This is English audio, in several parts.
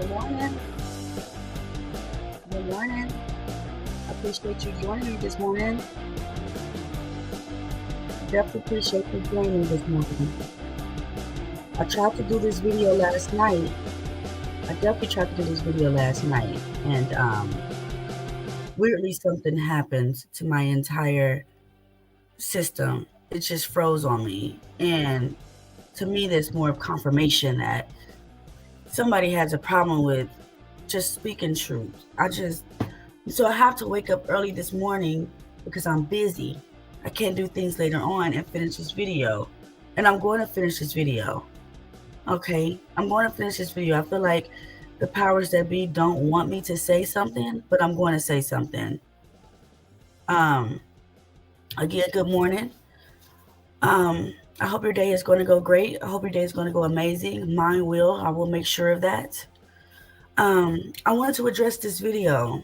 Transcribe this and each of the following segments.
Good morning. Good morning. I appreciate you joining me this morning. Definitely appreciate you joining this morning. I tried to do this video last night. And weirdly something happened to my entire system. It just froze on me. And to me, there's more of confirmation that somebody has a problem with just speaking truth. So I have to wake up early this morning because I'm busy. I can't do things later on and finish this video. And I'm going to finish this video. Okay? I'm going to finish this video. I feel like the powers that be don't want me to say something, but I'm going to say something. Again, good morning. I hope your day is going to go great. I hope your day is going to go amazing. Mine will. I will make sure of that. I wanted to address this video.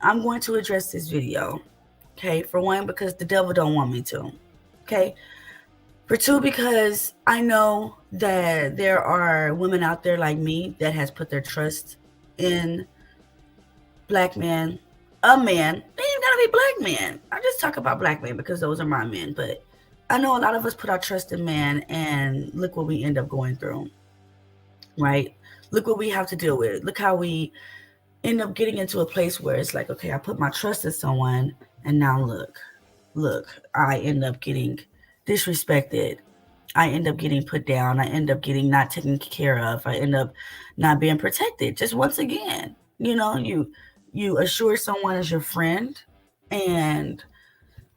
I'm going to address this video. Okay, for one, because the devil don't want me to. Okay, for two, because I know that there are women out there like me that has put their trust in black men. A man, they ain't gotta be black men. I just talk about black men because those are my men. But I know a lot of us put our trust in man, and look what we end up going through. Right? Look what we have to deal with. Look how we end up getting into a place where it's like, okay, I put my trust in someone, and now look, I end up getting disrespected. I end up getting put down. I end up getting not taken care of. I end up not being protected. Just once again, you assure someone as your friend, and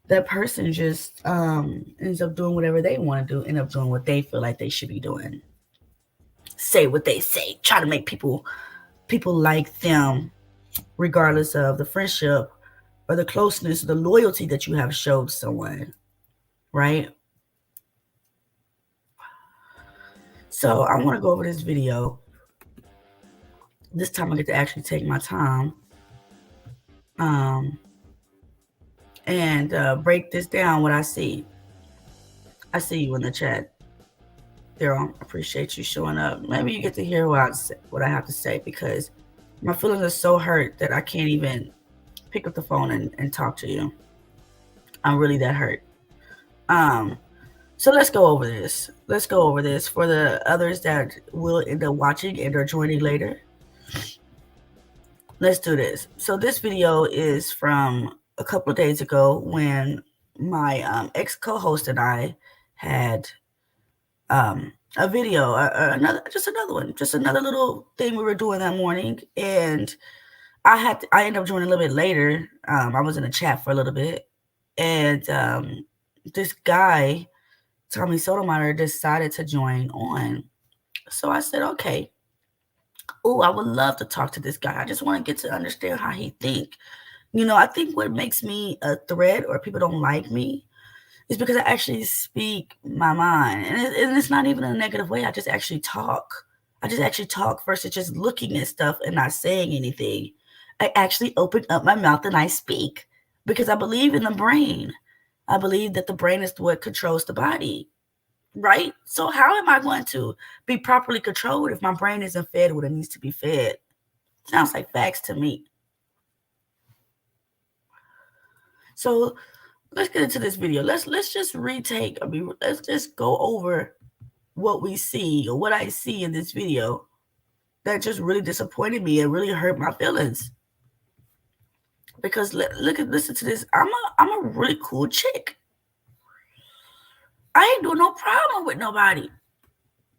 that person just ends up doing whatever they want to do, end up doing what they feel like they should be doing. Say what they say, try to make people like them, regardless of the friendship or the closeness, the loyalty that you have showed someone, right? So I want to go over this video. This time I get to actually take my time and break this down, what I see. I see you in the chat. Daryl, appreciate you showing up. Maybe you get to hear what I have to say, because my feelings are so hurt that I can't even pick up the phone and talk to you. I'm really that hurt. So let's go over this. Let's go over this for the others that will end up watching and are joining later. Let's do this. So this video is from a couple of days ago when my ex-co-host and I had a video, another little thing we were doing that morning, and I ended up joining a little bit later. I was in a chat for a little bit, and this guy, Tommy Sotomayor, decided to join on. So I said, okay. Oh, I would love to talk to this guy. I just want to get to understand how he think. I think what makes me a threat or people don't like me is because I actually speak my mind. And it's not even in a negative way. I just actually talk. Versus just looking at stuff and not saying anything. I actually open up my mouth and I speak because I believe in the brain. I believe that the brain is what controls the body, right? So how am I going to be properly controlled if my brain isn't fed what it needs to be fed? Sounds like facts to me. So let's get into this video. Let's just let's just go over what we see, or what I see in this video that just really disappointed me and really hurt my feelings. Because listen to this. I'm a really cool chick. I ain't doing no problem with nobody,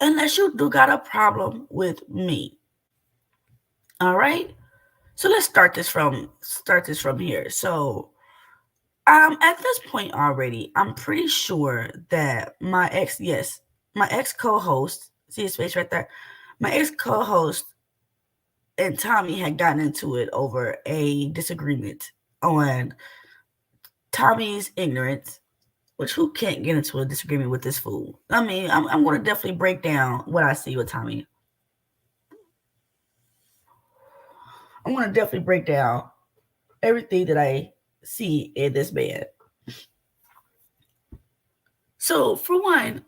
unless you do got a problem with me. All right. So let's start this from here. So at this point already, I'm pretty sure that my ex co-host, see his face right there, my ex co-host and Tommy had gotten into it over a disagreement on Tommy's ignorance, which who can't get into a disagreement with this fool? I mean, I'm going to definitely break down what I see with Tommy. I'm going to definitely break down everything that I see in this man. So for one,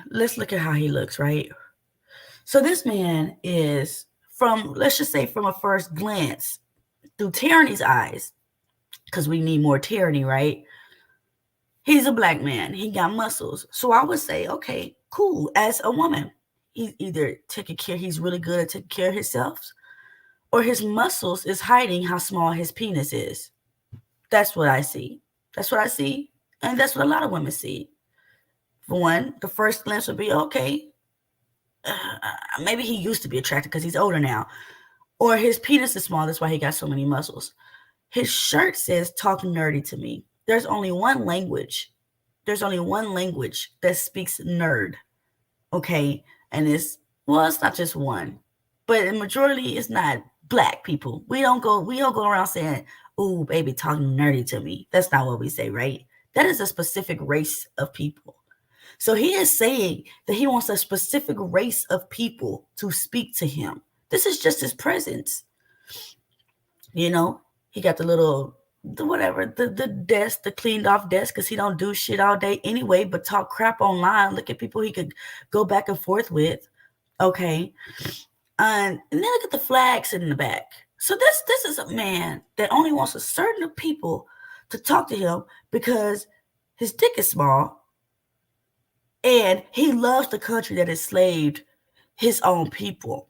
let's look at how he looks, right? So this man is from, let's just say, from a first glance, through Tyranny's eyes, because we need more tyranny, right? He's a black man. He got muscles. So I would say, okay, cool. As a woman, he's either taking care, he's really good at taking care of himself, or his muscles is hiding how small his penis is. That's what I see. That's what I see. And that's what a lot of women see. For one, the first glance would be, okay, maybe he used to be attractive because he's older now. Or his penis is small. That's why he got so many muscles. His shirt says, talk nerdy to me. There's only one language. There's only one language that speaks nerd. Okay. And it's not just one, but the majority is not black people. We don't go around saying, "Ooh, baby, talking nerdy to me." That's not what we say, right? That is a specific race of people. So he is saying that he wants a specific race of people to speak to him. This is just his presence. You know, he got the desk, the cleaned off desk, because he don't do shit all day anyway, but talk crap online. Look at people he could go back and forth with. Okay. And then look at the flag sitting in the back. So this is a man that only wants a certain people to talk to him because his dick is small, and he loves the country that enslaved his own people.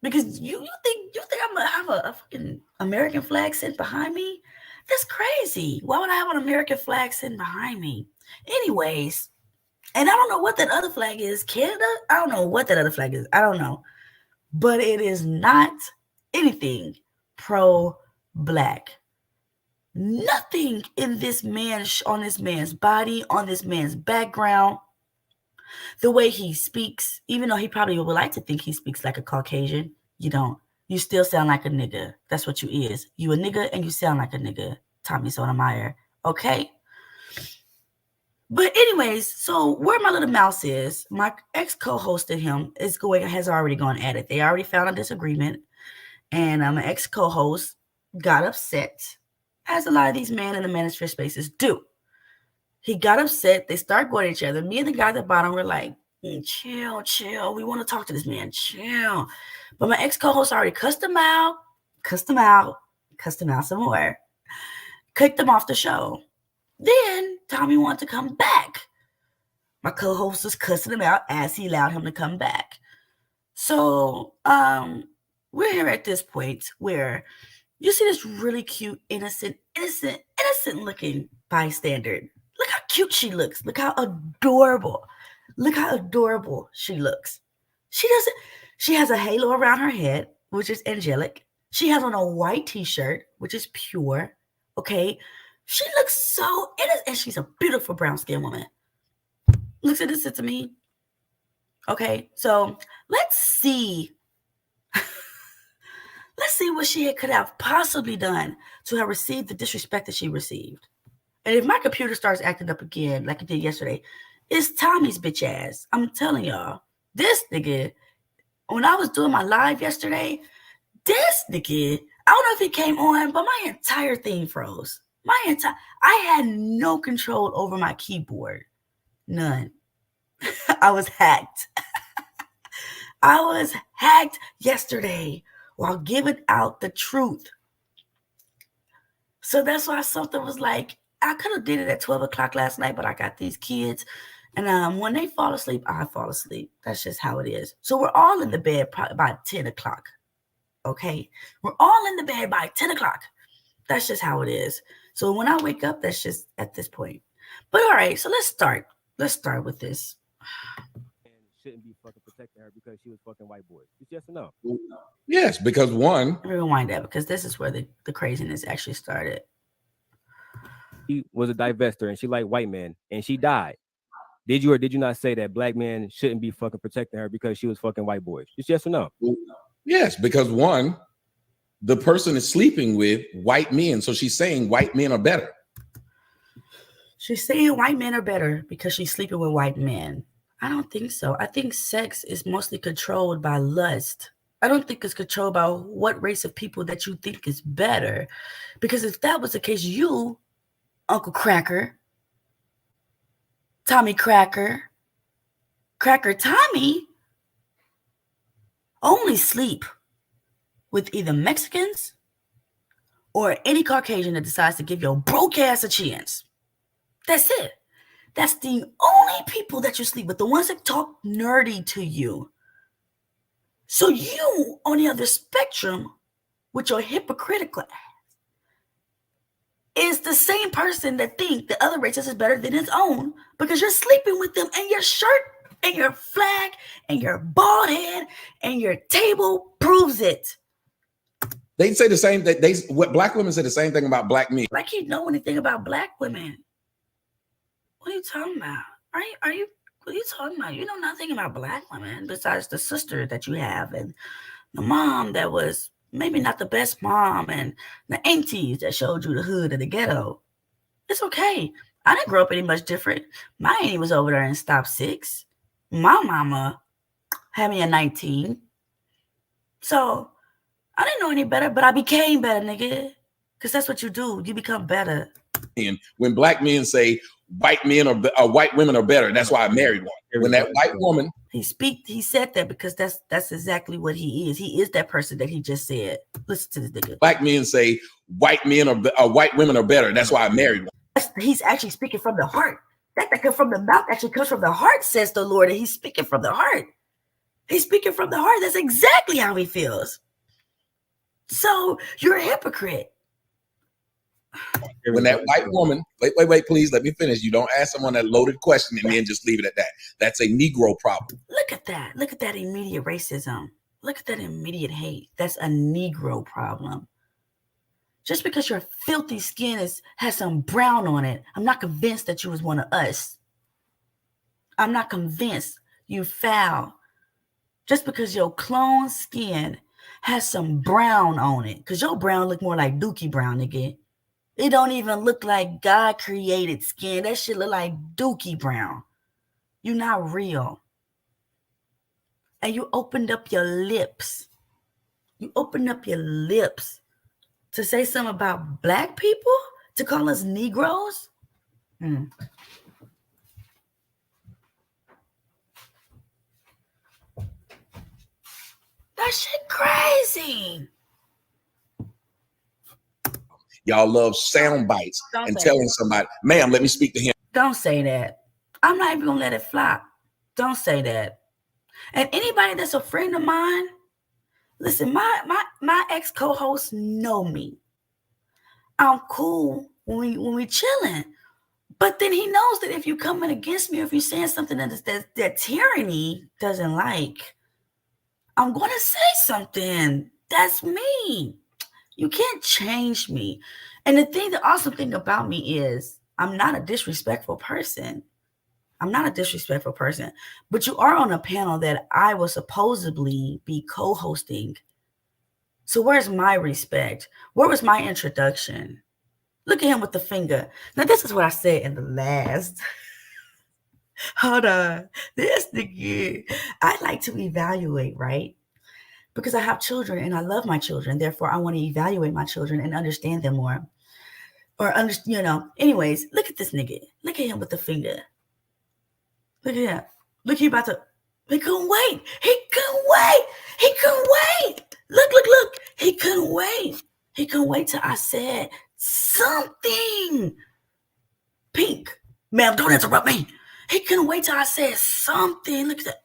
Because you think I'm gonna have a fucking American flag sitting behind me? That's crazy. Why would I have an American flag sitting behind me? Anyways, and I don't know what that other flag is. Canada? I don't know what that other flag is. I don't know. But it is not anything pro black. Nothing in this man, on this man's body, on this man's background, the way he speaks, even though he probably would like to think he speaks like a Caucasian, you don't. You still sound like a nigga. That's what you is. You a nigga and you sound like a nigga, Tommy Sotomayor. Okay? But anyways, so where my little mouse is, my ex co-hosted him has already gone at it. They already found a disagreement, and my ex co-host got upset, as a lot of these men in the manosphere spaces do. He got upset. They start going at each other. Me and the guy at the bottom were like, chill, chill. We want to talk to this man. Chill. But my ex co-host already cussed him out, cussed him out, cussed him out some more, kicked him off the show. Then Tommy wanted to come back. My co-host was cussing him out as he allowed him to come back. So we're here at this point where you see this really cute, innocent looking bystander. Look how cute she looks. Look how adorable. Look how adorable she looks. She has a halo around her head, which is angelic. She has on a white t-shirt, which is pure. Okay. She looks so innocent, and she's a beautiful brown skinned woman. Looks innocent to me. Okay. So let's see. Let's see what she could have possibly done to have received the disrespect that she received. And if my computer starts acting up again, like it did yesterday, it's Tommy's bitch ass. I'm telling y'all, this nigga, when I was doing my live yesterday, this nigga, I don't know if he came on, but my entire thing froze. I had no control over my keyboard. None. I was hacked. I was hacked yesterday while giving out the truth. So that's why something was like, I could have did it at 12 o'clock last night, but I got these kids. And when they fall asleep, I fall asleep. That's just how it is. So we're all in the bed by 10 o'clock. Okay? We're all in the bed by 10 o'clock. That's just how it is. So when I wake up, that's just at this point. But all right, so let's start. Let's start with this. And shouldn't be fucking protecting her because she was fucking white boys. It's yes or no? Yes, because one, Let me rewind that because this is where the craziness actually started. She was a divester and she liked white men and she died. Did you or did you not say that black men shouldn't be fucking protecting her because she was fucking white boys? It's yes or no? yes, because one, the person is sleeping with white men, so she's saying white men are better. She's saying white men are better because she's sleeping with white men. I don't think so. I think sex is mostly controlled by lust. I don't think it's controlled by what race of people that you think is better. Because if that was the case, you, Uncle Cracker, Tommy Cracker, Cracker Tommy, only sleep with either Mexicans or any Caucasian that decides to give your broke ass a chance. That's it. That's the only people that you sleep with, the ones that talk nerdy to you. So you, on the other spectrum, with your hypocritical ass, is the same person that think the other races is better than its own because you're sleeping with them and your shirt and your flag and your bald head and your table proves it. They say the same thing. What black women say the same thing about black men. Like you know anything about black women. What are you talking about? Are you what are you talking about? You know nothing about black women besides the sister that you have and the mom that was maybe not the best mom and the aunties that showed you the hood of the ghetto. It's okay. I didn't grow up any much different. My auntie was over there in stop 6. My mama had me at 19. So I didn't know any better, but I became better, nigga. Because that's what you do. You become better. And when black men say white men or white women are better, that's why I married one. When that white woman, he said that because that's exactly what he is. He is that person that he just said. Listen to this nigga. Black men say white men or white women are better. That's why I married one. He's actually speaking from the heart. That comes from the mouth actually comes from the heart, says the Lord, and he's speaking from the heart. He's speaking from the heart. That's exactly how he feels. So you're a hypocrite. When that white woman, wait, please let me finish. You don't ask someone that loaded question and then just leave it at that. That's a Negro problem. Look at that. Look at that immediate racism. Look at that immediate hate. That's a Negro problem. Just because your filthy skin has some brown on it, I'm not convinced that you was one of us. I'm not convinced you foul. Just because your clone skin has some brown on it. Because your brown look more like Dookie Brown, nigga. It don't even look like God created skin. That shit look like Dookie Brown. You're not real. And you opened up your lips. You opened up your lips to say something about black people? To call us Negroes? That shit crazy. Y'all love sound bites and telling somebody, ma'am, let me speak to him. Don't say that. I'm not even going to let it fly. Don't say that. And anybody that's a friend of mine, listen, my ex-co-hosts know me. I'm cool when we chilling. But then he knows that if you coming against me, or if you're saying something that tyranny doesn't like, I'm going to say something. That's me. You can't change me. And the awesome thing about me is I'm not a disrespectful person. I'm not a disrespectful person. But you are on a panel that I will supposedly be co-hosting. So where's my respect? Where was my introduction? Look at him with the finger. Now, this is what I said in the last. Hold on. This nigga. I like to evaluate, right? Because I have children and I love my children. Therefore, I want to evaluate my children and understand them more. Anyways, look at this nigga. Look at him with the finger. Look at him. Look, he about to. He couldn't wait. He couldn't wait. He couldn't wait. Look. He couldn't wait. He couldn't wait till I said something. Pink. Ma'am, don't interrupt me. He couldn't wait till I said something. Look at that.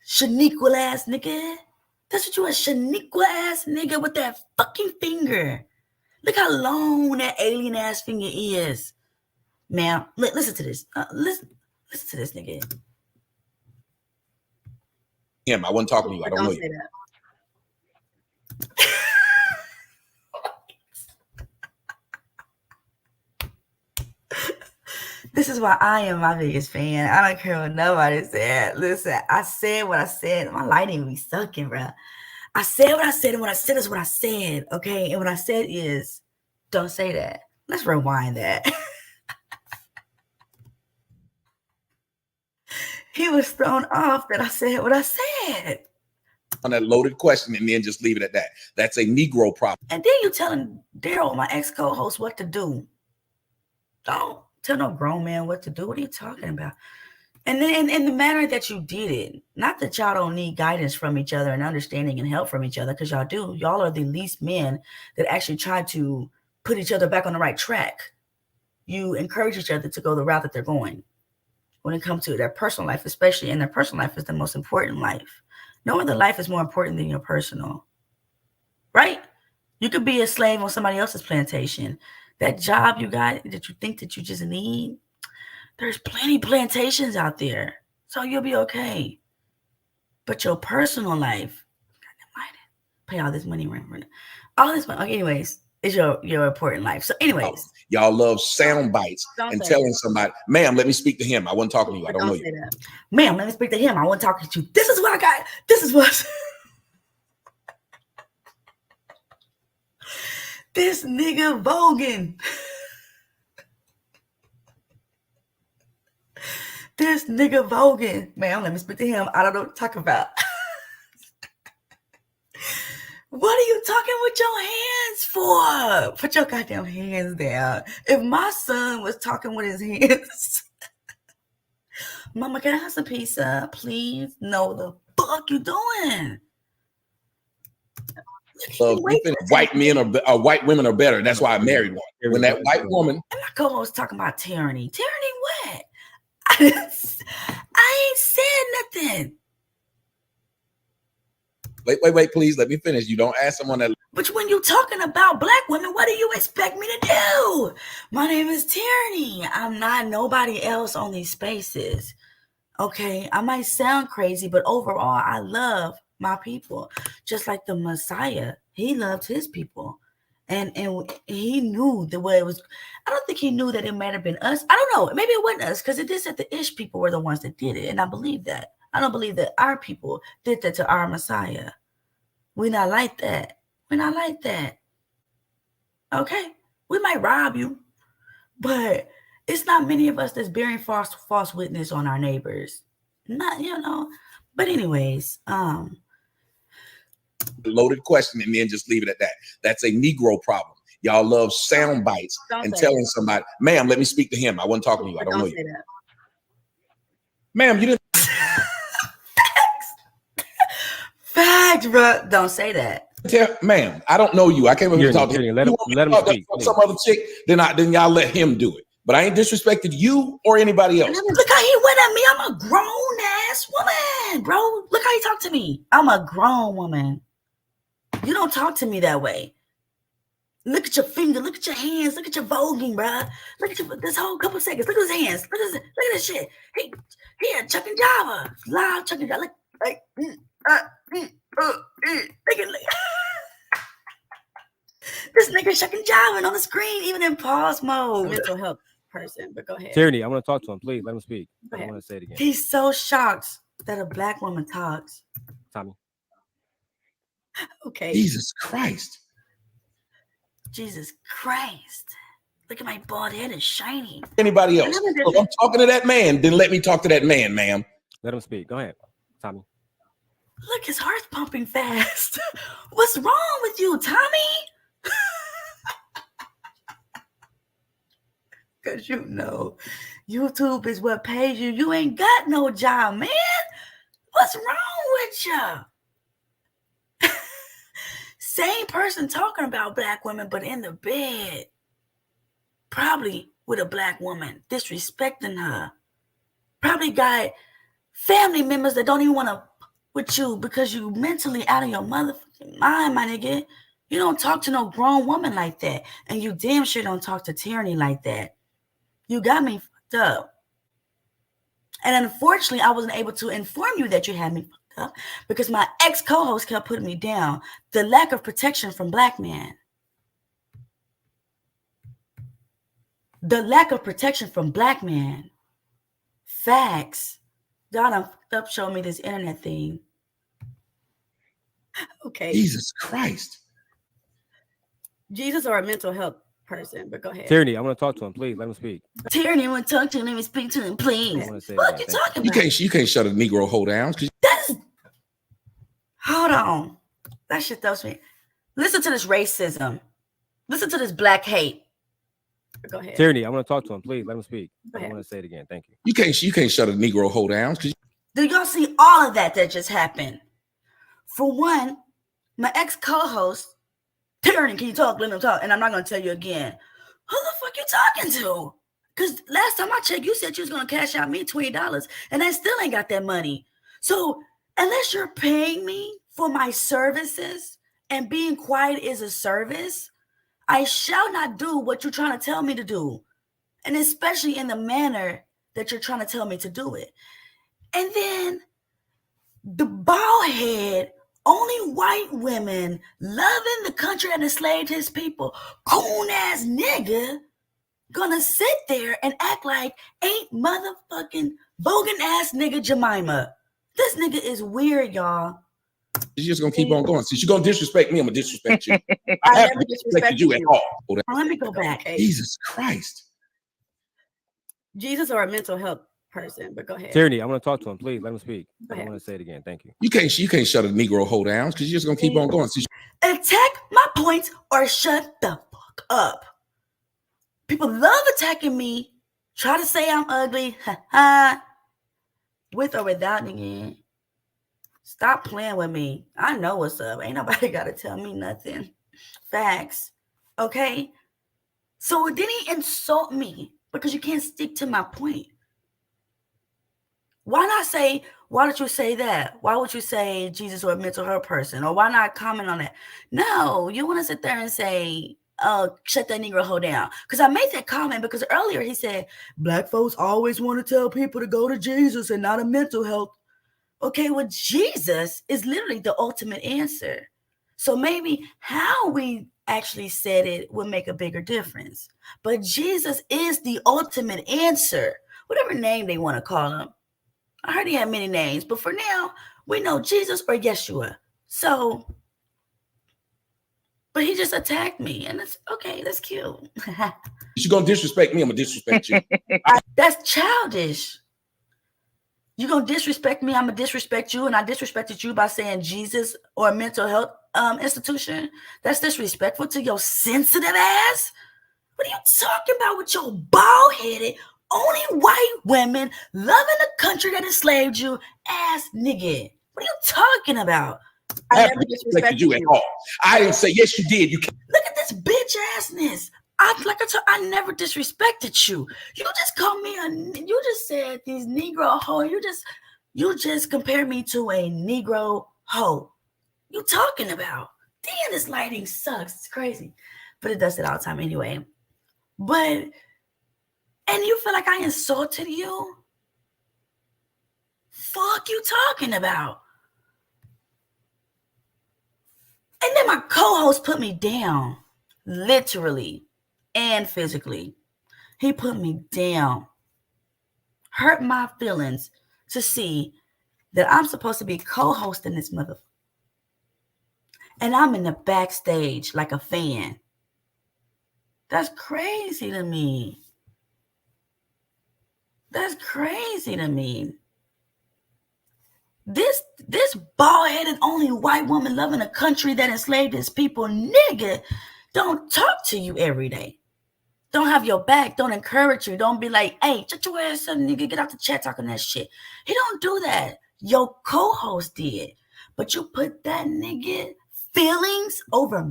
Shaniqua ass nigga. That's what you a Shaniqua ass nigga with that fucking finger. Look how long that alien ass finger is. Ma'am, listen to this. Listen to this nigga. Him, I wasn't talking to you. I don't know you. Say that. This is why I am my biggest fan. I don't care what nobody said. Listen, I said what I said. My lighting be sucking, bro. I said what I said, and what I said is what I said, okay? And what I said is, don't say that. Let's rewind that. He was thrown off that I said what I said. On that loaded question and then just leave it at that. That's a Negro problem. And then you telling Daryl, my ex-co-host, what to do. Don't tell no grown man what to do. What are you talking about? And then in the manner that you did it, not that y'all don't need guidance from each other and understanding and help from each other, because y'all do. Y'all are the least men that actually try to put each other back on the right track. You encourage each other to go the route that they're going when it comes to their personal life, especially, and their personal life is the most important life. No other life is more important than your personal, right? You could be a slave on somebody else's plantation. That job you got that you think that you just need, there's plenty plantations out there, so you'll be okay. But your personal life, pay all this money, all this money. Okay, anyways, is your important life. So, anyways, y'all love sound bites and telling somebody, "Ma'am, let me speak to him. I wasn't talking to you. I don't know you." Ma'am, let me speak to him. I want to talk to you. This is what I got. This is what this nigga voguing. This nigga voguing. Ma'am, let me speak to him. I don't know what to talk about. What are you talking with your hands for? Put your goddamn hands down. If my son was talking with his hands, Mama, can I have some pizza, please? No, the fuck you doing? White men or white women are better. That's why I married one. When that white woman. And my co-host talking about tyranny. Tyranny what? I ain't said nothing. Wait, please let me finish. You don't ask someone that. But when you're talking about black women, what do you expect me to do? My name is Tyranny. I'm not nobody else on these spaces. Okay, I might sound crazy, but overall, I love my people. Just like the Messiah, he loved his people. And he knew the way it was. I don't think he knew that it might have been us. I don't know. Maybe it wasn't us, because it did say the Ish people were the ones that did it. And I believe that. I don't believe that our people did that to our Messiah. We're not like that. We're not like that. Okay? We might rob you, but it's not many of us that's bearing false witness on our neighbors. Not, But anyways, loaded question and then just leave it at that. That's a Negro problem. Y'all love sound bites and telling somebody, "Ma'am, let me speak to him. I wasn't talking to you. I don't know you." Ma'am, you didn't. Facts, bro. Don't say that. Ma'am, I don't know you. I can't even talk to him. Let him speak. Some other chick, then y'all let him do it. But I ain't disrespected you or anybody else. Look how he went at me. I'm a grown ass woman, bro. Look how he talked to me. I'm a grown woman. You don't talk to me that way. Look at your finger. Look at your hands. Look at your voguing, bro. Look at this whole couple seconds. Look at his hands. Look at this shit. He had Chuck and Java. Live Chuck and Java. This nigga Chuck and Java on the screen, even in pause mode. Mental health person, but go ahead. Tyranny, I want to talk to him. Please let him speak. I don't want to say it again. He's so shocked that a black woman talks. Tommy. Okay. Jesus Christ. Jesus Christ. Look at my bald head, it's shiny. Anybody else? If I'm talking to that man, then let me talk to that man, ma'am. Let him speak. Go ahead, Tommy. Look, his heart's pumping fast. What's wrong with you, Tommy? Because YouTube is what pays you. You ain't got no job, man. What's wrong with you? Same person talking about black women, but in the bed. Probably with a black woman, disrespecting her. Probably got family members that don't even want to with you because you mentally out of your motherfucking mind, my nigga. You don't talk to no grown woman like that. And you damn sure don't talk to Tyranny like that. You got me fucked up. And unfortunately, I wasn't able to inform you that you had me fucked up because my ex-co-host kept putting me down. The lack of protection from black men. The lack of protection from black men. Facts. God done fucked up showing me this internet thing. Okay. Jesus Christ. Jesus or a mental health person, but go ahead. Tyranny, I want to talk to him. Please let him speak. Tyranny, I want to talk to him. Let me speak to him, please. What you talking about? You can't shut a Negro hole down. Hold on. That shit throws me. Listen to this racism. Listen to this black hate. Go ahead. Tyranny, I want to talk to him. Please let him speak. I don't want to say it again. Thank you. You can't shut a Negro hoe down. Do y'all see all of that just happened? For one, my ex co-host, Tyranny, can you talk? Let him talk. And I'm not going to tell you again. Who the fuck you talking to? Because last time I checked, you said you was going to cash out me $20, and I still ain't got that money. So unless you're paying me for my services and being quiet is a service, I shall not do what you're trying to tell me to do. And especially in the manner that you're trying to tell me to do it. And then the bald head, only white women loving the country that enslaved his people, coon ass nigga, gonna sit there and act like ain't motherfucking bogan ass nigga Jemima. This nigga is weird, y'all. You're just gonna keep on going. Since you're gonna disrespect me, I'm gonna disrespect you. I haven't disrespected you at all. Let me go back. Jesus Christ. Jesus or a mental health person, but go ahead. Tyranny, I want to talk to him. Please let him speak. I don't want to say it again. Thank you. You can't shut a Negro hoe down because you're just gonna keep on going. Attack my points or shut the fuck up. People love attacking me. Try to say I'm ugly. With or without nigga. Stop playing with me. I know what's up. Ain't nobody gotta tell me nothing. Facts. Okay? So then he insult me because you can't stick to my point. Why not say, why don't you say that? Why would you say Jesus or a mental health person? Or why not comment on that? No, you want to sit there and say, oh, shut that Negro hoe down. Because I made that comment because earlier he said, black folks always want to tell people to go to Jesus and not a mental health. Okay, well, Jesus is literally the ultimate answer. So maybe how we actually said it would make a bigger difference. But Jesus is the ultimate answer, whatever name they want to call him. I heard he had many names, but for now, we know Jesus or Yeshua. So, but he just attacked me, and it's okay, that's cute. You're going to disrespect me, I'm going to disrespect you. That's childish. You're going to disrespect me, I'm going to disrespect you, and I disrespected you by saying Jesus or a mental health institution. That's disrespectful to your sensitive ass. What are you talking about with your bald-headed, only white women loving the country that enslaved you ass nigga? What are you talking about? I never disrespected you at all. I didn't say, yes, you did. You can't. Look at this bitch assness. I never disrespected you. You just called me you just said these Negro hoe. You just compared me to a Negro hoe. You talking about? Damn, this lighting sucks. It's crazy. But it does it all the time anyway. And you feel like I insulted you? Fuck you talking about? And then my co-host put me down, literally and physically. He put me down, hurt my feelings to see that I'm supposed to be co-hosting this motherfucker. And I'm in the backstage like a fan. That's crazy to me. That's crazy to me. This bald-headed only white woman loving a country that enslaved its people nigga don't talk to you every day. Don't have your back. Don't encourage you. Don't be like, hey, shut your ass up, nigga. Get out the chat talking that shit. He don't do that. Your co-host did. But you put that nigga feelings over.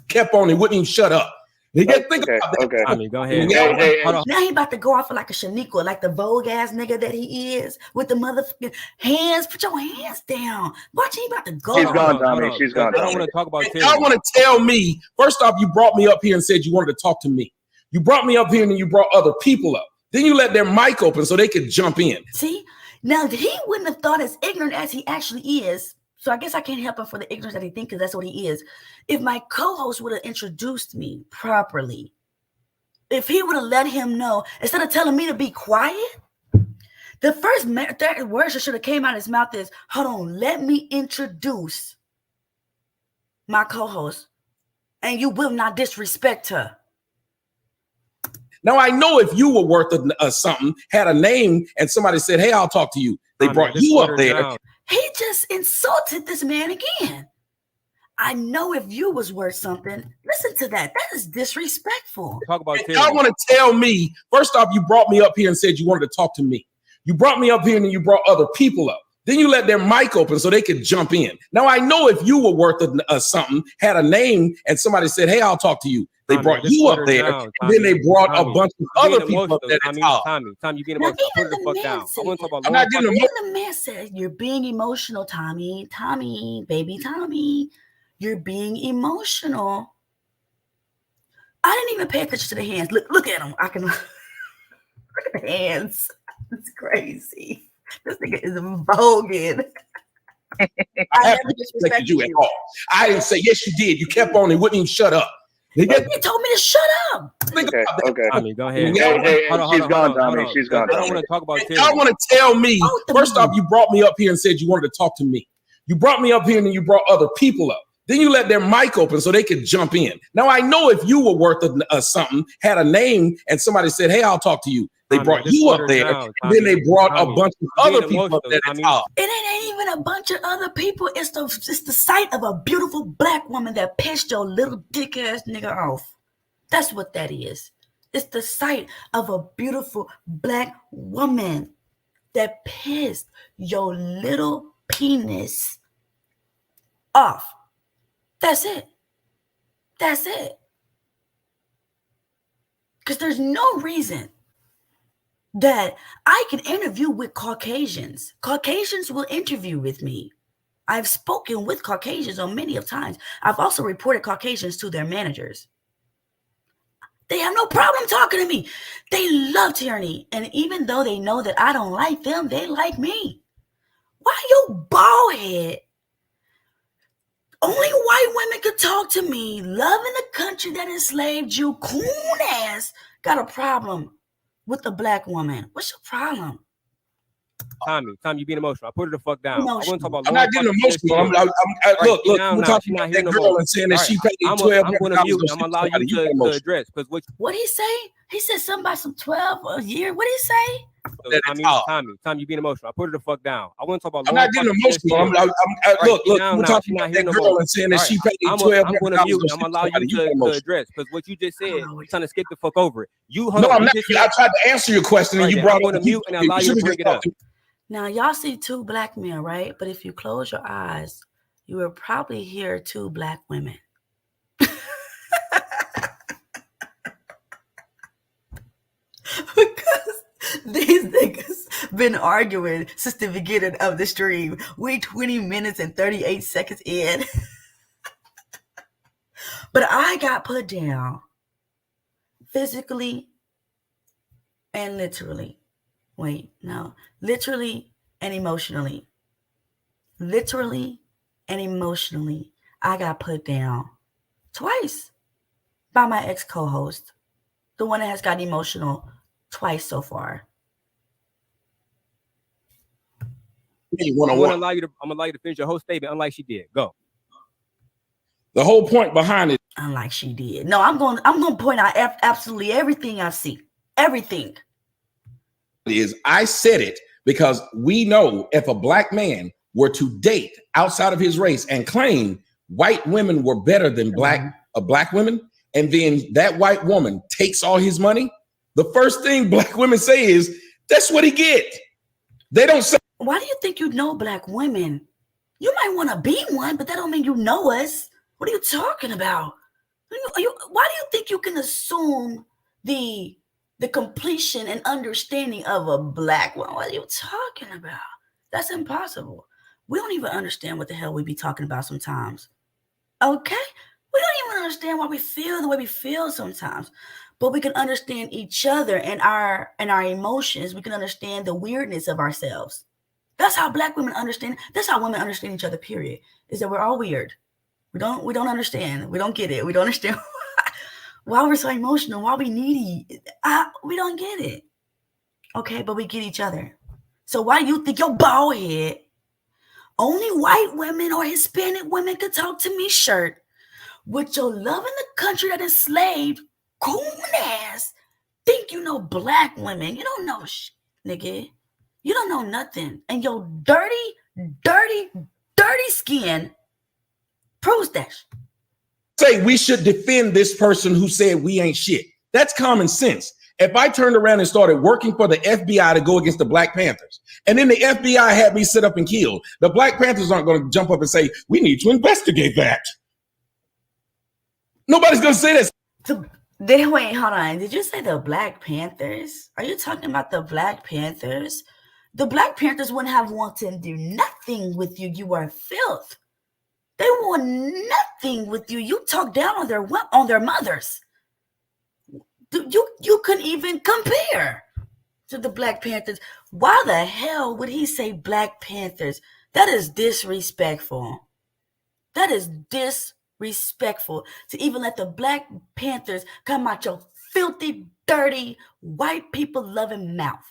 Kept on and wouldn't even shut up. You gotta think about that. Okay. I mean, go ahead. Now he about to go off like a Shaniqua, like the Vogue ass nigga that he is, with the motherfucking hands. Put your hands down. Watch, he about to go. She's gone, Tommy. She's gone. I don't want to talk about. Y'all want to tell me? First off, you brought me up here and said you wanted to talk to me. You brought me up here and then you brought other people up. Then you let their mic open so they could jump in. See, now he wouldn't have thought as ignorant as he actually is. So I guess I can't help him for the ignorance that he thinks, because that's what he is. If my co-host would have introduced me properly, if he would have let him know, instead of telling me to be quiet, the first words that should have came out of his mouth is, hold on, let me introduce my co-host, and you will not disrespect her. Now, I know if you were worth something, had a name, and somebody said, hey, I'll talk to you. They brought you up there. He just insulted this man again. I know if you was worth something. Listen to that. That is disrespectful. Talk about y'all want to tell me, first off, you brought me up here and said you wanted to talk to me. You brought me up here and then you brought other people up. Then you let their mic open so they could jump in. Now, I know if you were worth something, had a name, and somebody said, hey, I'll talk to you. They brought you up there, and then they brought a bunch of other people up there to talk. Tommy, you being emotional. Put it the fuck down. I want to talk about I'm not getting emotional. The man said, you're being emotional, Tommy. Tommy, baby Tommy. You're being emotional. I didn't even pay attention to the hands. Look at them. I can look at the hands. It's crazy. This nigga is voguing. I haven't disrespected you at all. I didn't say yes, you did. You kept on and wouldn't even shut up. You told me to shut up. Okay. Tommy, go ahead. Hey, she's gone, Tommy. She's gone. I don't want to talk about Terry. Y'all want to tell me, first off, you brought me up here and said you wanted to talk to me. You brought me up here and then you brought other people up. Then you let their mic open so they could jump in. Now, I know if you were worth something, had a name, and somebody said, hey, I'll talk to you. They brought you up there, and then they brought a bunch of other people up there to talk. It ain't even a bunch of other people. It's the sight of a beautiful black woman that pissed your little dick ass nigga off. That's what that is. It's the sight of a beautiful black woman that pissed your little penis off. That's it. That's it. Because there's no reason that I can interview with Caucasians. Caucasians will interview with me. I've spoken with Caucasians on many of times. I've also reported Caucasians to their managers. They have no problem talking to me. They love tyranny. And even though they know that I don't like them, they like me. Why you bald head? Only white women could talk to me. Loving the country that enslaved you. Coon ass got a problem with a black woman. What's your problem? Tommy, you being emotional. I put it the fuck down. Emotional. I want to talk about. I'm not getting emotional. Look, we're talking about that girl and saying that she paid $1,200. I'm going to mute. I'm going to allow you to address. Because what he say? He said something about some 12 a year. What did he say? Tommy, you being emotional. I put it the fuck down. I want to talk about. I'm not getting emotional. Look, we're talking about that girl and saying that she paid $1,200. I'm going to mute. I'm going to allow you to address. Because what you just said, you're trying to skip the fuck over it. I'm not. I tried to answer your question and you brought it up. I'm going to mute and allow you to bring it up. Now, y'all see two black men, right? But if you close your eyes, you will probably hear two black women. Because these niggas been arguing since the beginning of the stream. We 20 minutes and 38 seconds in. But I got put down physically and literally. Wait, no. Literally and emotionally. Literally and emotionally. I got put down twice by my ex-co-host. The one that has gotten emotional twice so far. I'm gonna allow you to finish your whole statement, unlike she did. Go. The whole point behind it. Unlike she did. No, I'm going to point out absolutely everything I see. Everything. Is I said it because we know if a black man were to date outside of his race and claim white women were better than black women, and then that white woman takes all his money, the first thing black women say is, that's what he get. They don't say. Why do you think you know black women? You might want to be one, but that don't mean you know us. What are you talking about? Why do you think you can assume the completion and understanding of a black woman? What are you talking about? That's impossible. We don't even understand what the hell we be talking about sometimes. Okay? We don't even understand why we feel the way we feel sometimes. But we can understand each other and our emotions. We can understand the weirdness of ourselves. That's how black women understand. That's how women understand each other, period. Is that we're all weird. We don't understand. We don't get it. We don't understand why we're so emotional, why we needy. We don't get it. Okay, but we get each other. So why do you think your bald head, only white women or Hispanic women could talk to me shirt with your love in the country that enslaved coon ass think you know black women? You don't know shit, nigga. You don't know nothing. And your dirty, dirty, dirty skin Prostash. Say we should defend this person who said we ain't shit. That's common sense. If I turned around and started working for the FBI to go against the Black Panthers, and then the FBI had me sit up and kill, the Black Panthers aren't going to jump up and say, we need to investigate that. Nobody's going to say this. Wait, hold on. Did you say the Black Panthers? Are you talking about the Black Panthers? The Black Panthers wouldn't have wanted to do nothing with you. You are filth. They want nothing with you. You talk down on their mothers. You couldn't even compare to the Black Panthers. Why the hell would he say Black Panthers? That is disrespectful. That is disrespectful to even let the Black Panthers come out your filthy, dirty, white people loving mouth.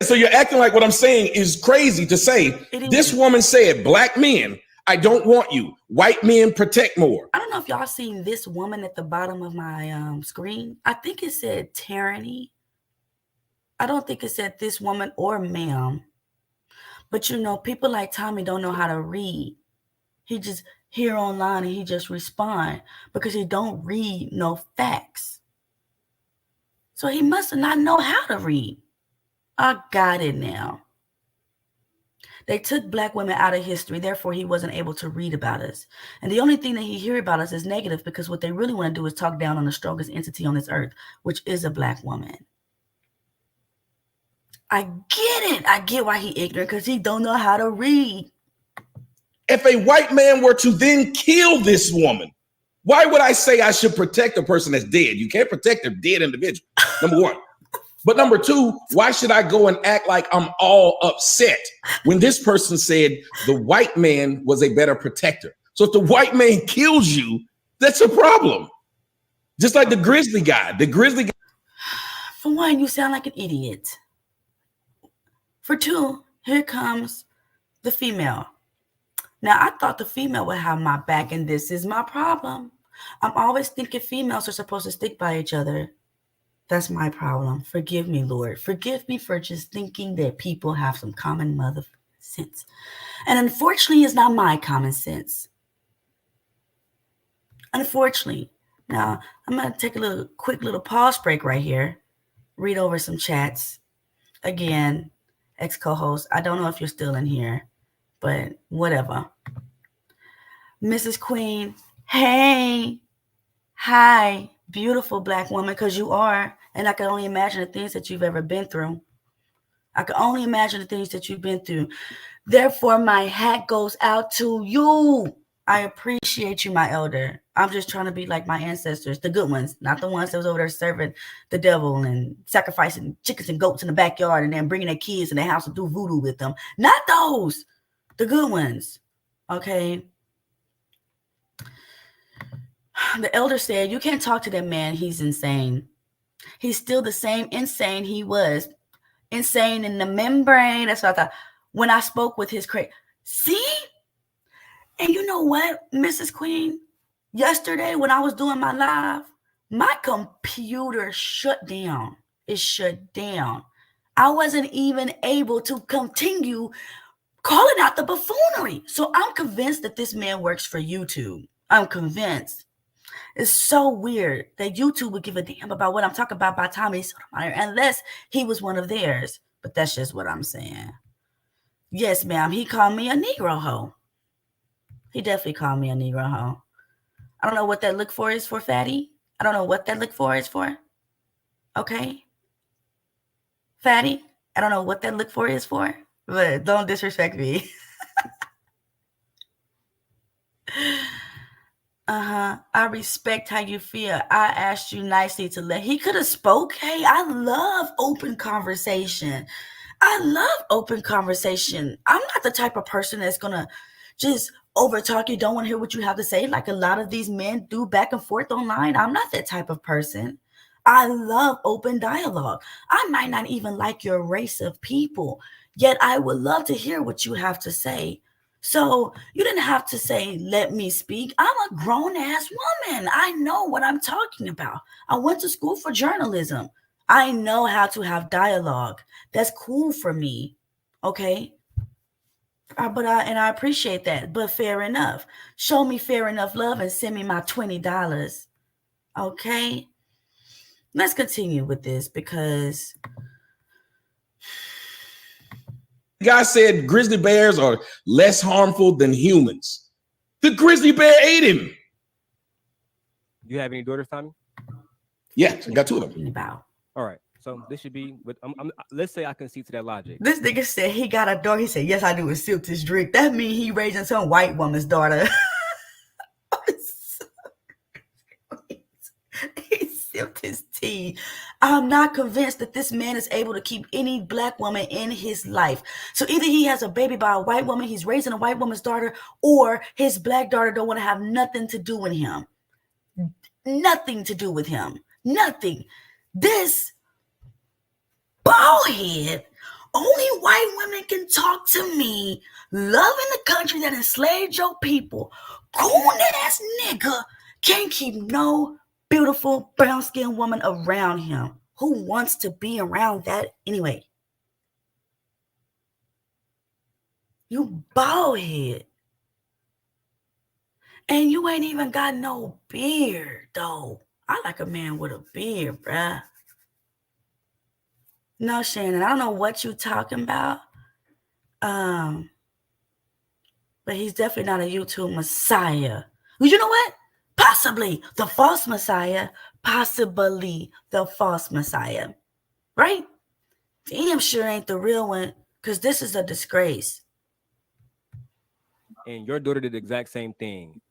So you're acting like what I'm saying is crazy to say. This woman said, Black men, I don't want you. White men protect more. I don't know if y'all seen this woman at the bottom of my screen. I think it said tyranny. I don't think it said this woman or ma'am. But you know, people like Tommy don't know how to read. He just hear online and he just respond because he don't read no facts. So he must not know how to read. I got it now. They took Black women out of history, therefore he wasn't able to read about us. And the only thing that he hear about us is negative because what they really want to do is talk down on the strongest entity on this earth, which is a Black woman. I get it. I get why he ignorant because he don't know how to read. If a white man were to then kill this woman, why would I say I should protect a person that's dead? You can't protect a dead individual, number one. But number two, why should I go and act like I'm all upset when this person said the white man was a better protector? So if the white man kills you, that's a problem. Just like the grizzly guy. For one, you sound like an idiot. For two, here comes the female. Now, I thought the female would have my back, and this is my problem. I'm always thinking females are supposed to stick by each other. That's my problem. Forgive me, Lord. Forgive me for just thinking that people have some common mother sense. And unfortunately, it's not my common sense. Unfortunately. Now, I'm going to take a quick little pause break right here. Read over some chats. Again, ex-co-host, I don't know if you're still in here, but whatever. Mrs. Queen, hey. Hi, beautiful Black woman, because you are. And I can only imagine the things that you've ever been through. I can only imagine the things that you've been through. Therefore, my hat goes out to you. I appreciate you, my elder. I'm just trying to be like my ancestors, the good ones, not the ones that was over there serving the devil and sacrificing chickens and goats in the backyard and then bringing their kids in their house to do voodoo with them. Not those, the good ones. Okay. The elder said, you can't talk to that man. He's insane. He's still the same insane he was. Insane in the membrane. That's what I thought. When I spoke with his see? And you know what, Mrs. Queen? Yesterday when I was doing my live, my computer shut down. It shut down. I wasn't even able to continue calling out the buffoonery. So I'm convinced that this man works for YouTube. I'm convinced. It's so weird that YouTube would give a damn about what I'm talking about by Tommy Sotomayor unless he was one of theirs. But that's just what I'm saying. Yes, ma'am. He called me a Negro hoe. He definitely called me a Negro hoe. I don't know what that look for is for, Fatty. I don't know what that look for is for. Okay? Fatty, I don't know what that look for is for, but don't disrespect me. I respect how you feel. I asked you nicely to let. He could have spoke. Hey, I love open conversation. I love open conversation. I'm not the type of person that's going to just overtalk you, don't want to hear what you have to say, like a lot of these men do back and forth online. I'm not that type of person. I love open dialogue. I might not even like your race of people, yet I would love to hear what you have to say. So you didn't have to say, let me speak. I'm a grown-ass woman. I know what I'm talking about. I went to school for journalism. I know how to have dialogue. That's cool for me. Okay? I appreciate that. But fair enough. Show me fair enough love and send me my $20. Okay. Let's continue with this because The guy said grizzly bears are less harmful than humans. The grizzly bear ate him. Do you have any daughters, Tommy? Yes, I got 2 of them. about. All right. So this should be with let's say I can see to that logic. This nigga said he got a daughter. He said, yes, I do, and sipped his drink. That means he raising some white woman's daughter. He sipped his tea. I'm not convinced that this man is able to keep any black woman in his life. So either he has a baby by a white woman, he's raising a white woman's daughter, or his black daughter don't want to have nothing to do with him. Nothing to do with him. Nothing. This baldhead, only white women can talk to me, loving the country that enslaved your people. Coon ass nigga can't keep no beautiful brown-skinned woman around him. Who wants to be around that anyway? You baldhead. And you ain't even got no beard, though. I like a man with a beard, bruh. No, Shannon, I don't know what you talking about. But he's definitely not a YouTube messiah. Well, you know what? Possibly the false messiah. Possibly the false messiah. Right? Damn sure ain't the real one, because this is a disgrace. And your daughter did the exact same thing.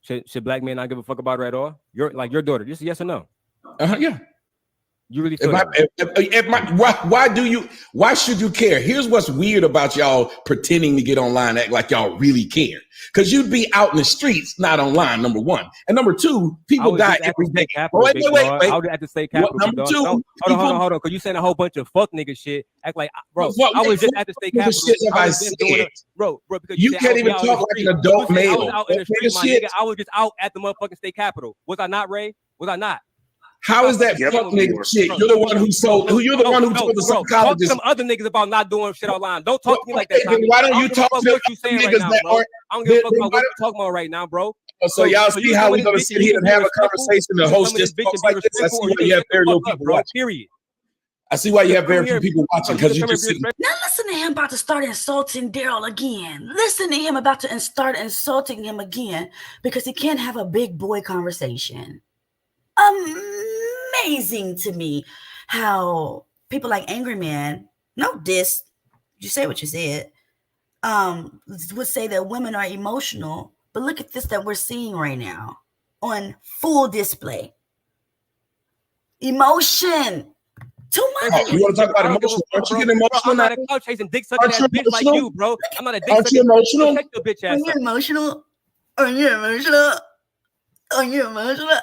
Should black men not give a fuck about her at all? Your daughter, just yes or no? Yeah. You really feel why should you care? Here's what's weird about y'all pretending to get online, act like y'all really care. Because you'd be out in the streets, not online, number one. And number two, people die every day. Wait. I would at the state capitol. Number two, hold on. Because you saying a whole bunch of fuck nigga shit. Act like, bro, I was just at the state capitol. Bro, because you can't even talk like an adult male. I was out in the street, my nigga. I was just out at the motherfucking state capitol. Was I not, Ray? Was I not? How is that fuck nigga shit? You're the one who sold. You're the one who told the psychologist. Talk to some other niggas about not doing shit online. Don't talk to me like that. Why don't you talk to what you saying right now, bro? I don't give a fuck about what you're talking about right now, bro. So y'all see how we're gonna sit here and have a conversation and host this talks like this. I see why you have very little people watching. Period. I see why you have very few people watching because you just sitting. Now listen to him about to start insulting Daryl again. Listen to him about to start insulting him again because he can't have a big boy conversation. Amazing to me how people like Angry Man, no diss, you say what you said, would say that women are emotional, but look at this that we're seeing right now on full display. Emotion. Too much. You want to talk about emotion? Aren't you getting emotional? I'm not a couch chasing dick sucking ass bitch like you, bro. I'm not a dick sucking. Aren't you emotional? Check your bitch ass. Are you emotional? Are you emotional? Are you emotional?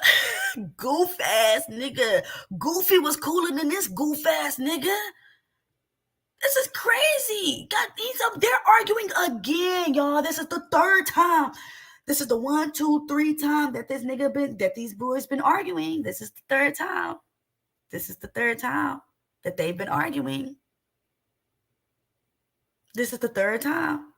Goof ass nigga. Goofy was cooler than this goof ass nigga. This is crazy. God, he's up there arguing again, y'all. This is the third time. This is the 1, 2, 3 time that these boys been arguing. This is the third time. This is the third time that they've been arguing. This is the third time.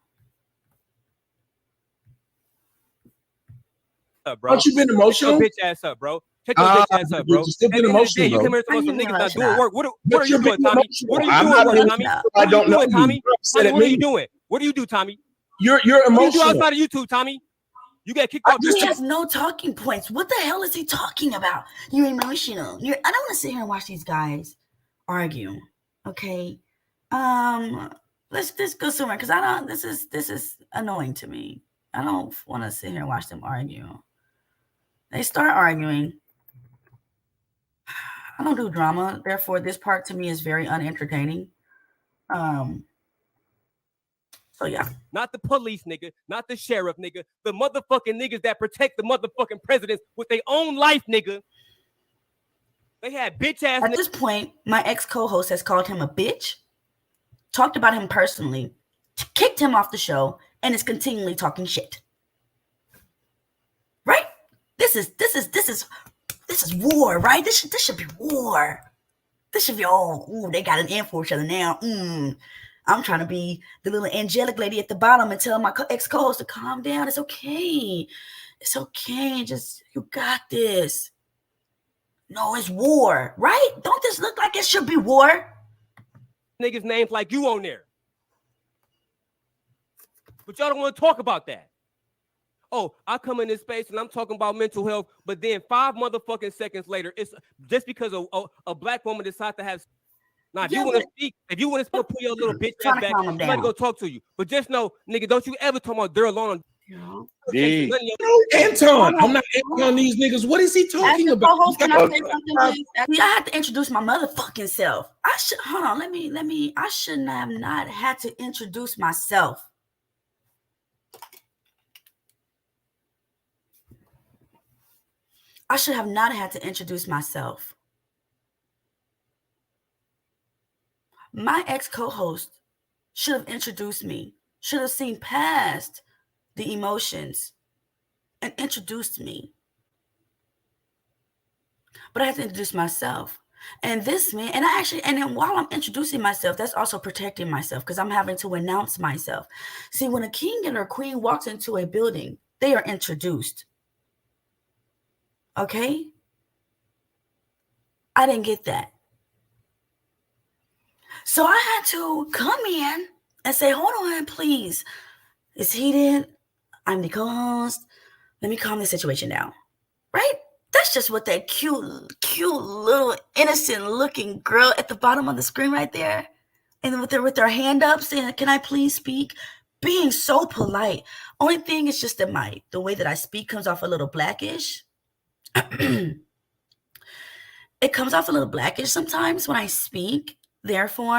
Bro. Aren't you been emotional? Check your bitch ass up, bro. Check your bitch ass up, bro. You're still being emotional, you bro. come here to some niggas not doing work. What are you doing, Tommy? What are you doing, Tommy? I don't know, Tommy. What are you doing? What do you do, Tommy? You're emotional. What do you do outside of YouTube, Tommy? You get kicked off. He has no talking points. What the hell is he talking about? You're emotional. I don't want to sit here and watch these guys argue. Okay. Let's just go somewhere because I don't. This is annoying to me. I don't want to sit here and watch them argue. They start arguing. I don't do drama. Therefore, this part to me is very unentertaining. So yeah. Not the police nigga, not the sheriff nigga, the motherfucking niggas that protect the motherfucking presidents with their own life, nigga. They had bitch ass. At this point, my ex-co-host has called him a bitch, talked about him personally, kicked him off the show, and is continually talking shit. Right? This is war, right? This should be war. This should be they got an end for each other now. I'm trying to be the little angelic lady at the bottom and tell my ex-co-host to calm down. It's okay. It's okay. Just, you got this. No, it's war, right? Don't this look like it should be war? Niggas names like you on there. But y'all don't want to talk about that. Oh, I come in this space and I'm talking about mental health, but then 5 motherfucking seconds later, it's just because a black woman decides to have. Now, if you want to speak, if you want to put your little bitch ass back, somebody go talk to you. But just know, nigga, don't you ever talk about they're alone. Anton, I'm not on these niggas. What is he talking about? Can I say something, please? I have to introduce my motherfucking self. Hold on. Let me. I shouldn't have not had to introduce myself. I should have not had to introduce myself. My ex-co-host should have introduced me, should have seen past the emotions and introduced me. But I had to introduce myself. And this man, and then while I'm introducing myself, that's also protecting myself because I'm having to announce myself. See, when a king and a queen walks into a building, they are introduced. Okay? I didn't get that. So I had to come in and say, hold on, please. It's heated. I'm the co-host. Let me calm the situation down. Right? That's just what that cute little innocent looking girl at the bottom of the screen right there. And with their hand up saying, can I please speak? Being so polite. Only thing is just that the way that I speak comes off a little blackish. It comes off a little blackish sometimes when I speak. Therefore,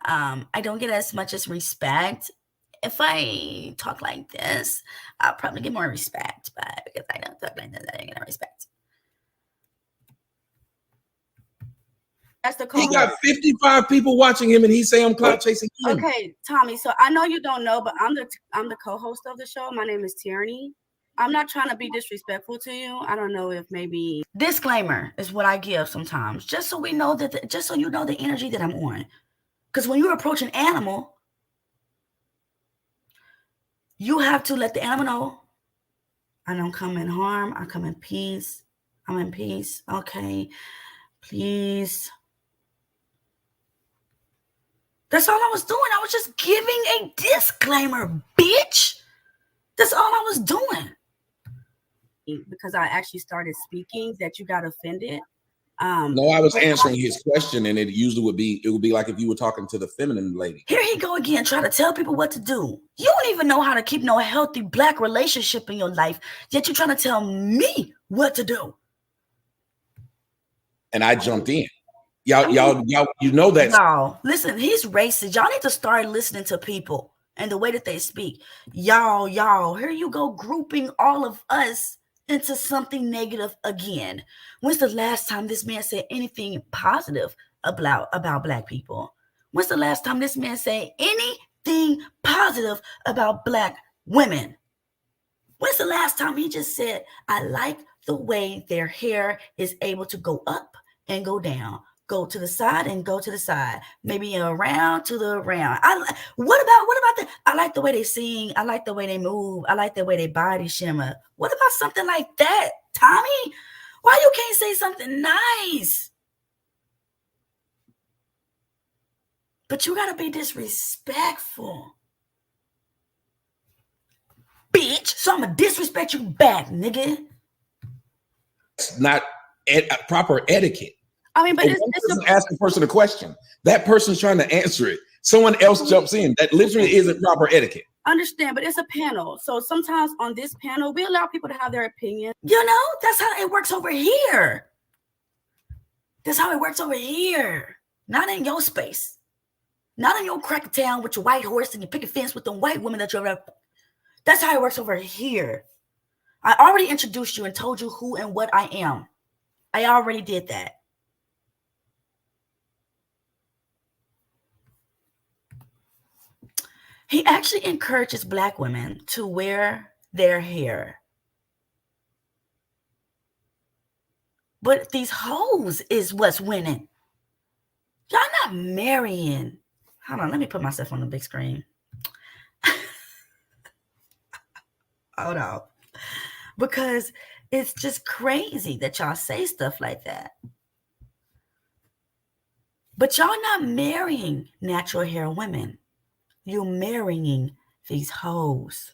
I don't get as much as respect. If I talk like this, I'll probably get more respect. But because I don't talk like this, I don't get no respect. That's the he got 55 people watching him, and he say I'm clout chasing him. Okay, Tommy. So I know you don't know, but I'm the co-host of the show. My name is Tierney. I'm not trying to be disrespectful to you. I don't know if maybe disclaimer is what I give sometimes, just so we know that, just so you know the energy that I'm on. Because when you approach an animal, you have to let the animal know, I don't come in harm. I come in peace. I'm in peace. Okay, please. That's all I was doing. I was just giving a disclaimer, bitch. That's all I was doing. Because I actually started speaking that you got offended. No, I was answering his question, and it would be like if you were talking to the feminine lady. Here he go again, trying to tell people what to do. You don't even know how to keep no healthy black relationship in your life, yet you're trying to tell me what to do. And I jumped in. Y'all, you know that. Y'all, listen, he's racist. Y'all need to start listening to people and the way that they speak. Y'all, here you go, grouping all of us into something negative again. When's the last time this man said anything positive about black people? When's the last time this man said anything positive about black women? When's the last time he just said, I like the way their hair is able to go up and go down, go to the side and go to the side, maybe around to the around. What about that? I like the way they sing. I like the way they move. I like the way they body shimmer. What about something like that, Tommy? Why you can't say something nice? But you gotta be disrespectful, bitch. So I'm gonna disrespect you back, nigga. It's not proper etiquette. I mean, but it's ask a person a question. That person's trying to answer it. Someone else jumps in. That literally isn't proper etiquette. Understand, but it's a panel. So sometimes on this panel, we allow people to have their opinion. You know, that's how it works over here. That's how it works over here. Not in your space. Not in your cracker town with your white horse and your picket fence with them white women that you're around. That's how it works over here. I already introduced you and told you who and what I am. I already did that. He actually encourages black women to wear their hair. But these hoes is what's winning. Y'all not marrying Hold on, let me put myself on the big screen. Hold on. Because it's just crazy that y'all say stuff like that. But y'all not marrying natural hair women. You're marrying these hoes.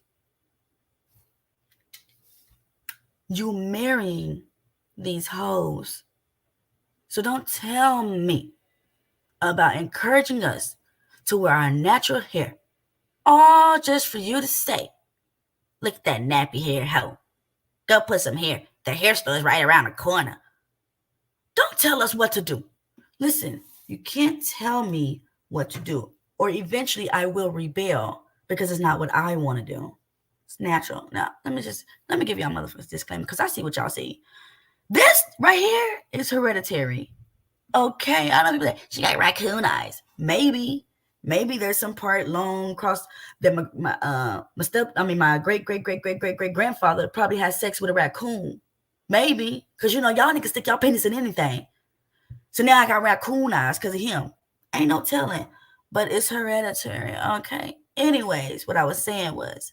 You're marrying these hoes. So don't tell me about encouraging us to wear our natural hair, all just for you to say, look at that nappy hair hoe. Go put some hair. The hair store is right around the corner. Don't tell us what to do. Listen, you can't tell me what to do, or eventually I will rebel because it's not what I want to do. It's natural. Now, let me give y'all motherfuckers disclaimer because I see what y'all see. This right here is hereditary. Okay, I know people say she got raccoon eyes. Maybe there's some part long across that my great grandfather probably had sex with a raccoon. Maybe, because y'all niggas stick y'all penis in anything. So now I got raccoon eyes because of him. Ain't no telling, but it's hereditary. Okay. Anyways, what I was saying was,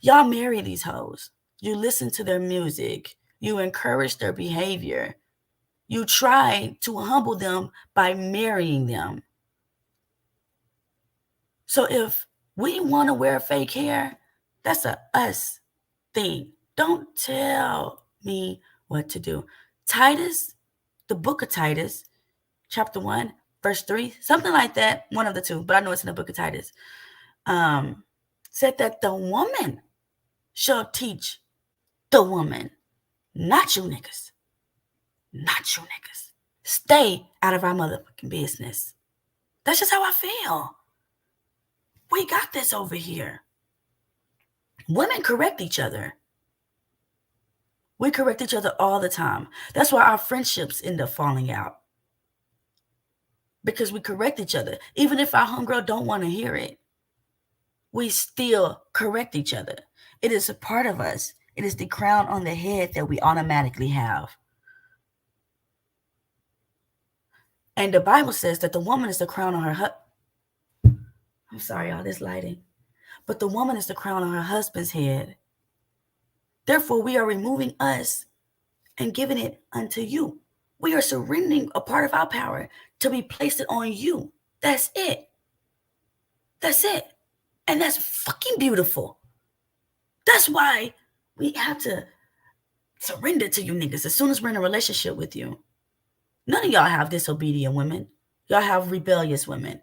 y'all marry these hoes. You listen to their music. You encourage their behavior. You try to humble them by marrying them. So if we want to wear fake hair, that's a us thing. Don't tell me what to do. Titus, the book of Titus, chapter 1, verse 3, something like that, one of the two, but I know it's in the book of Titus, said that the woman shall teach the woman, not you niggas. Not you niggas. Stay out of our motherfucking business. That's just how I feel. We got this over here. Women correct each other. We correct each other all the time. That's why our friendships end up falling out. Because we correct each other. Even if our homegirl don't want to hear it, we still correct each other. It is a part of us. It is the crown on the head that we automatically have. And the Bible says that the woman is the crown on her I'm sorry, all this lighting. But the woman is the crown on her husband's head. Therefore, we are removing us and giving it unto you. We are surrendering a part of our power to be placed on you. That's it. That's it. And that's fucking beautiful. That's why we have to surrender to you niggas as soon as we're in a relationship with you. None of y'all have disobedient women. Y'all have rebellious women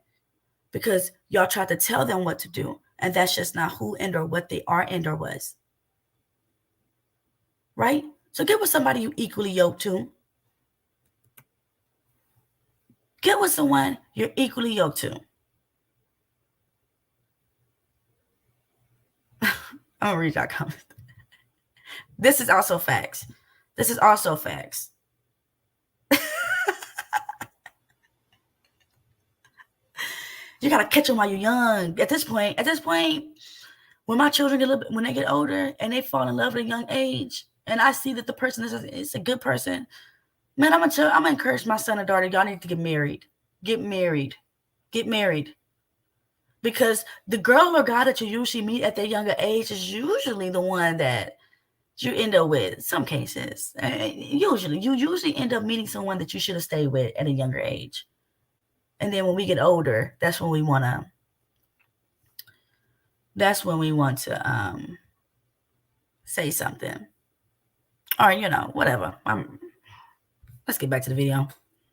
because y'all try to tell them what to do. And that's just not who and or what they are and or was. Right? So get with somebody you equally yoked to. Get with someone you're equally yoked to. I'm going to read y'all comments. This is also facts. This is also facts. You gotta catch them while you're young. At this point, when my children when they get older and they fall in love at a young age, and I see that the person is a good person, man, I'm gonna encourage my son or daughter. Y'all need to get married. Get married. Get married. Because the girl or guy that you usually meet at that younger age is usually the one that you end up with. In some cases, you usually end up meeting someone that you should have stayed with at a younger age. And then when we get older, that's when we want to say something. Or, whatever. Let's get back to the video.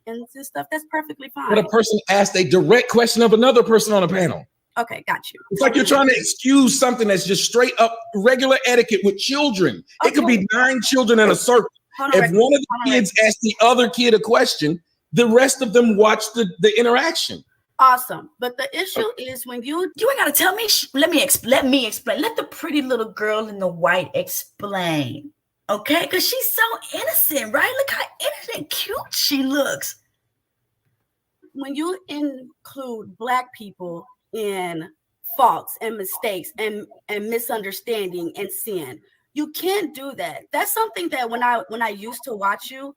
And this stuff, that's perfectly fine. But a person asked a direct question of another person on a panel. Okay, got you. It's like you're trying to excuse something that's just straight up regular etiquette with children. Okay. It could be 9 children in a circle. If one of the kids asks the other kid a question, the rest of them watch the interaction. Awesome. But the issue is when you ain't gotta tell me. Let me explain. Let the pretty little girl in the white explain. Okay? Because she's so innocent, right? Look how innocent and cute she looks. When you include Black people in faults and mistakes and misunderstanding and sin, you can't do that. That's something that when I used to watch you,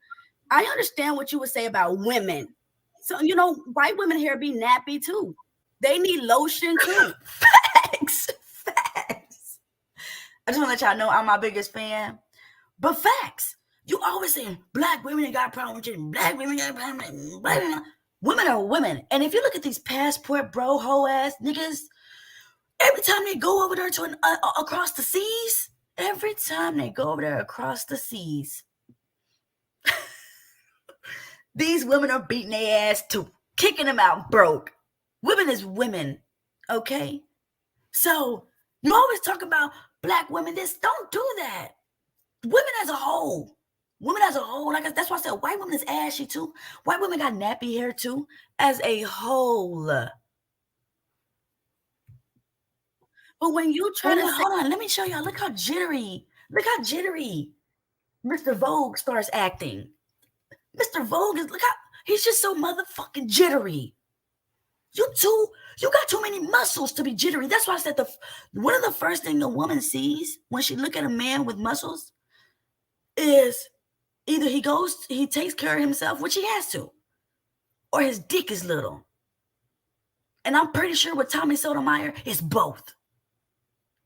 I understand what you would say about women. So, white women hair be nappy too. They need lotion too. Facts. I just want to let y'all know I'm my biggest fan. But facts. You always saying black women ain't got a problem with you. Black women got a problem. Black women. Women are women. And if you look at these passport bro hoe ass niggas, every time they go over there to across the seas, these women are beating their ass too, kicking them out broke. Women is women, okay? So you always talk about black women. Don't do that. Women as a whole, like that's why I said white women is ashy too. White women got nappy hair too, as a whole. But when you try to hold on, let me show y'all. Look how jittery Mr. Vogue starts acting. Mr. Vogue he's just so motherfucking jittery. You got too many muscles to be jittery. That's why I said one of the first thing a woman sees when she look at a man with muscles is either he takes care of himself, which he has to, or his dick is little. And I'm pretty sure with Tommy Sotomayor, it's both.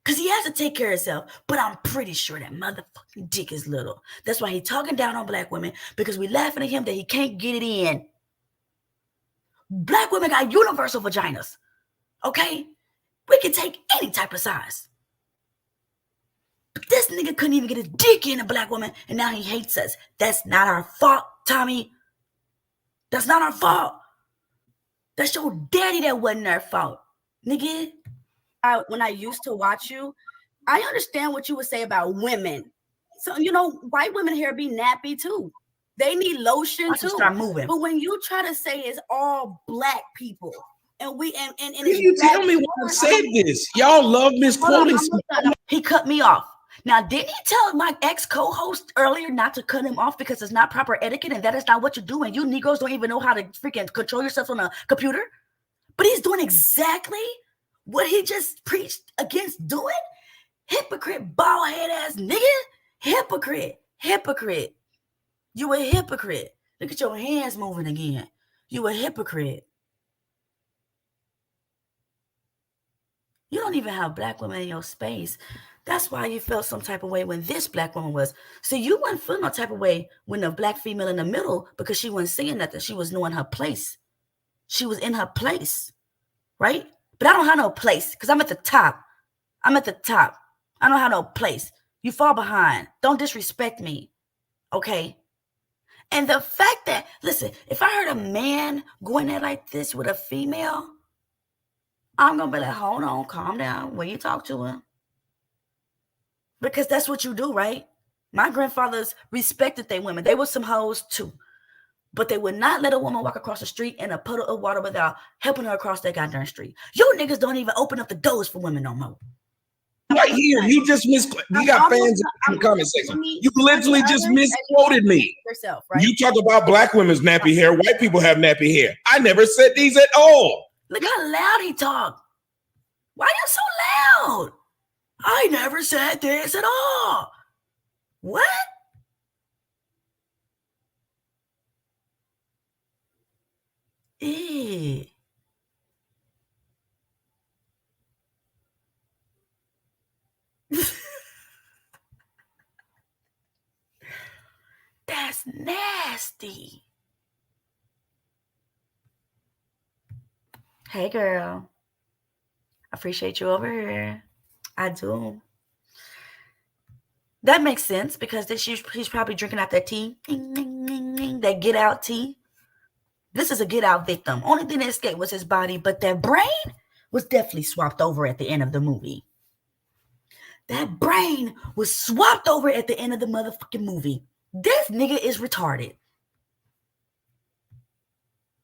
Because he has to take care of himself, but I'm pretty sure that motherfucking dick is little. That's why he's talking down on black women, because we laughing at him that he can't get it in. Black women got universal vaginas, okay? We can take any type of size. But this nigga couldn't even get his dick in a black woman, and now he hates us. That's not our fault, Tommy. That's not our fault. That's your daddy that wasn't our fault, nigga. When I used to watch you, I understand what you would say about women. So, white women hair be nappy too. They need lotion too. Start moving. But when you try to say it's all black people, and you tell me why I said this? Y'all love misquoting. He cut me off. Now, didn't he tell my ex-co-host earlier not to cut him off because it's not proper etiquette and that is not what you're doing? You Negroes don't even know how to freaking control yourself on a computer. But he's doing exactly what he just preached against doing. Hypocrite, bald head ass nigga. Hypocrite. You a hypocrite. Look at your hands moving again. You a hypocrite. You don't even have black women in your space. That's why you felt some type of way when this black woman was. So you weren't feeling no type of way when the black female in the middle, because she wasn't saying nothing. She was knowing her place. She was in her place, right? But I don't have no place because I'm at the top. I don't have no place. You fall behind. Don't disrespect me, okay? And the fact that, listen, if I heard a man going there like this with a female, I'm going to be like, hold on, calm down when you talk to him. Because that's what you do, right? My grandfathers respected their women. They were some hoes too. But they would not let a woman walk across the street in a puddle of water without helping her across that goddamn street. You niggas don't even open up the doors for women no more. Right here, you just you got fans in the comment section. You literally just misquoted me. Yourself, right? You talk about black women's nappy hair. White people have nappy hair. I never said these at all. Look how loud he talked. Why are you so loud? I never said this at all. What? Ew. That's nasty. Hey, girl. I appreciate you over here. I do. That makes sense because he's probably drinking out that tea. Ding, ding, ding, ding, that get out tea. This is a get out victim. Only thing that escaped was his body, but that brain was definitely swapped over at the end of the movie. That brain was swapped over at the end of the motherfucking movie. This nigga is retarded.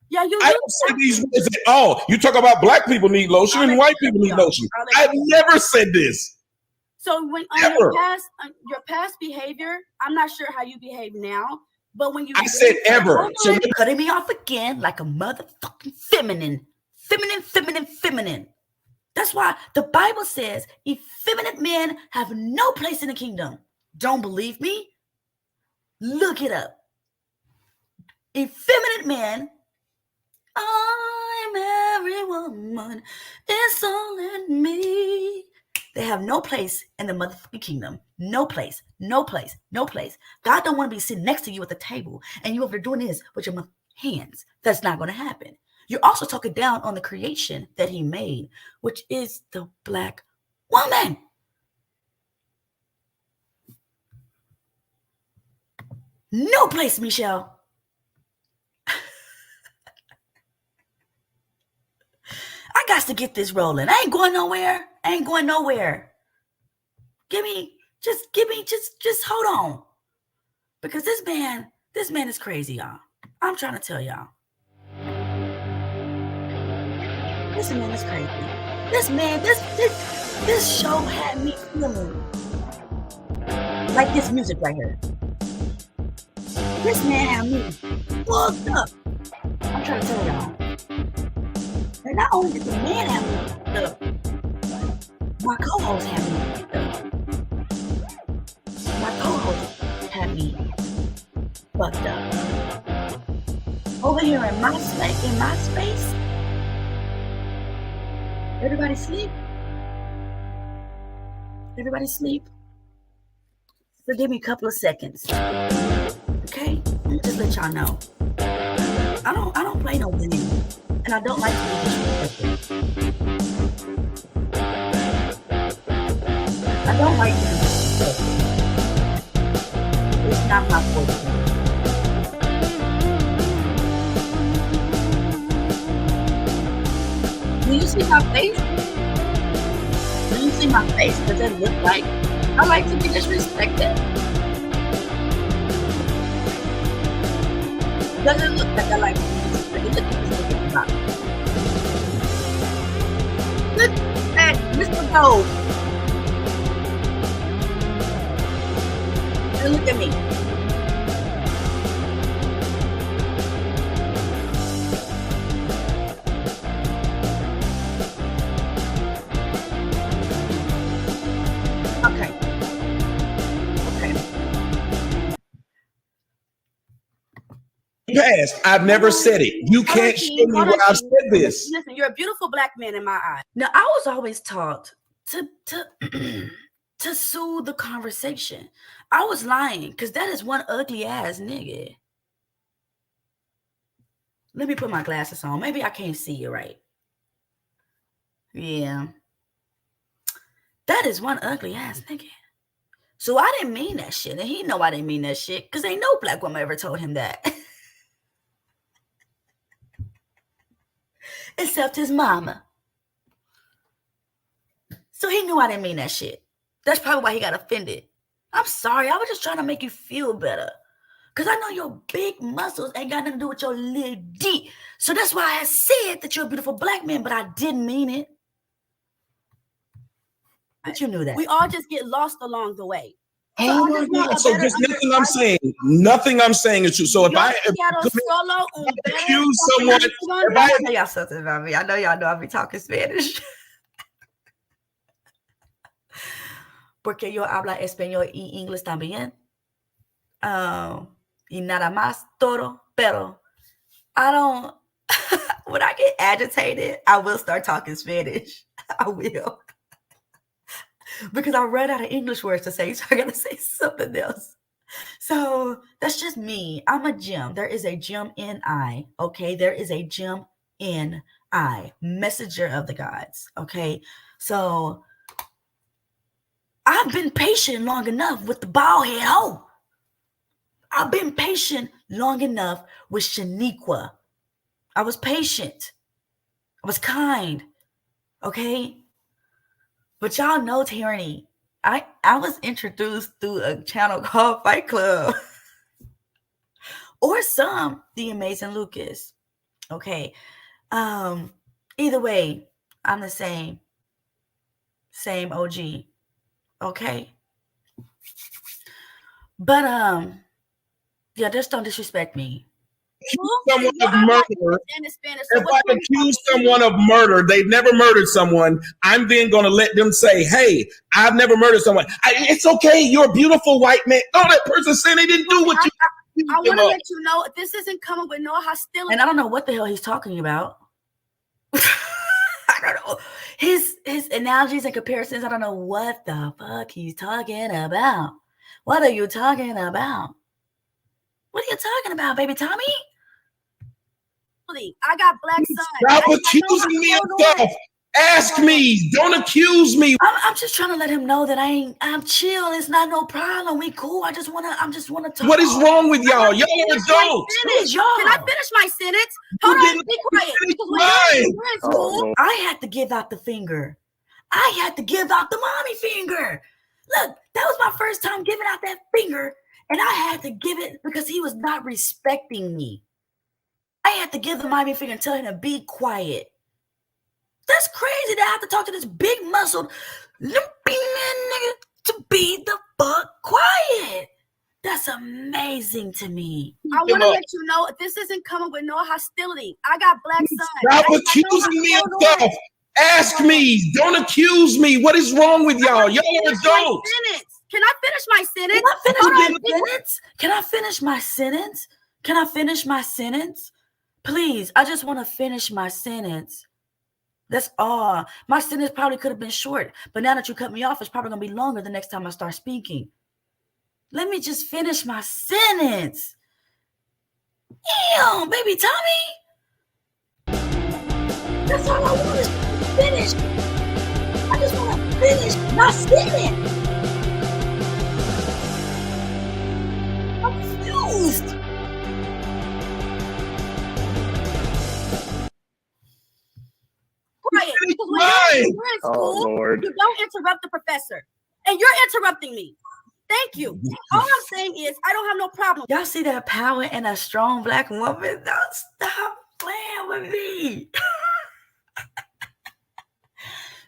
Yeah, I don't say these words at all. You talk about black people need lotion and white people need lotion. I've never said this. So when on your past behavior, I'm not sure how you behave now, but when you I said ever. So you're cutting me off again like a motherfucking feminine. That's why the Bible says effeminate men have no place in the kingdom. Don't believe me? Look it up. Effeminate men. I'm I'm every woman. It's all in me. They have no place in the motherfucking kingdom. No place. No place. No place. God don't want to be sitting next to you at the table and you over there doing this with your hands. That's not going to happen. You're also talking down on the creation that he made, which is the black woman. No place, Michelle. I got to get this rolling. I ain't going nowhere. I ain't going nowhere. Just hold on. Because this man is crazy, y'all. I'm trying to tell y'all. This man is crazy. This show had me feeling like this music right here. This man had me fucked up. I'm trying to tell y'all. And not only did the man have me fucked up, my co-host had me fucked up. My co-host had me fucked up. Over here in my space, everybody sleep. Everybody sleep. So give me a couple of seconds. Okay? Let me just let y'all know. I don't play no women. And I don't like to be disrespected. I don't like to be disrespected. It's not my forte. Do you see my face? Do you see my face? Does it look like I like to be disrespected? Does it look like I like to be disrespected? Look at Mr. Gold. And look at me. Okay. Past. I've never said it. You can't show me where I've said this. Listen, you're a beautiful black man in my eyes. Now, I was always taught to to soothe the conversation. I was lying because that is one ugly ass nigga. Let me put my glasses on. Maybe I can't see you right. Yeah. That is one ugly ass nigga. So I didn't mean that shit. And he know I didn't mean that shit because ain't no black woman ever told him that. Except his mama. So he knew I didn't mean that shit. That's probably why he got offended. I'm sorry. I was just trying to make you feel better. Because I know your big muscles ain't got nothing to do with your little D. So that's why I said that you're a beautiful black man, but I didn't mean it. But you knew that. We all just get lost along the way. Oh my God. So just nothing I'm saying is true. So if I accuse someone, if I tell y'all something about me, I know y'all know I be talking Spanish. Porque yo habla español y inglés también. Y nada más todo, pero I don't, when I get agitated, I will start talking Spanish. I will. Because I run out of English words to say, so I gotta say something else. So that's just me. I'm a gem. There is a gem in I. Okay, there is a gem in I, messenger of the gods. Okay, so I've been patient long enough with the bald head hoe. I've been patient long enough with Shaniqua. I was patient. I was kind. Okay. But y'all know Tyranny. I was introduced through a channel called Fight Club. Or The Amazing Lucas. Okay. Either way, I'm the same OG. Okay. But yeah, just don't disrespect me. Someone of murder. If I accuse someone of murder, they've never murdered someone, I'm then going to let them say, hey, I've never murdered someone. It's okay. You're a beautiful white man. Oh, that person said they didn't do what you. I want to let you know this isn't coming with no hostility. And I don't know what the hell he's talking about. I don't know. His analogies and comparisons, I don't know what the fuck he's talking about. What are you talking about? What are you talking about, baby Tommy? I got black sons. Stop accusing me of stuff. Ask me. Don't accuse me. I'm just trying to let him know that I'm chill. It's not no problem. We cool. I just wanna talk. What is wrong with y'all? Y'all are adults. Y'all. Can I finish my sentence? Hold on, be quiet. Because when you're in school, I had to give out the finger. I had to give out the mommy finger. Look, that was my first time giving out that finger, and I had to give it because he was not respecting me. I had to give the mommy finger and tell him to be quiet. That's crazy that I have to talk to this big muscled limping nigga to be the fuck quiet. That's amazing to me. I want to let you know this isn't coming with no hostility. I got black sons. Stop accusing me of stuff. Ask me. Don't accuse me. What is wrong with y'all? Y'all are adults. Can I finish my sentence? Can I finish my sentence? Can I finish my sentence? Please, I just want to finish my sentence. That's all. My sentence probably could have been short, but now that you cut me off, it's probably going to be longer the next time I start speaking. Let me just finish my sentence. Damn, baby Tommy. That's all I want is to finish. I just want to finish my sentence. I'm confused. Quiet. Because when you're in school, you don't interrupt the professor. And you're interrupting me. Thank you. All I'm saying is I don't have no problem. Y'all see that power in a strong black woman? Don't stop playing with me.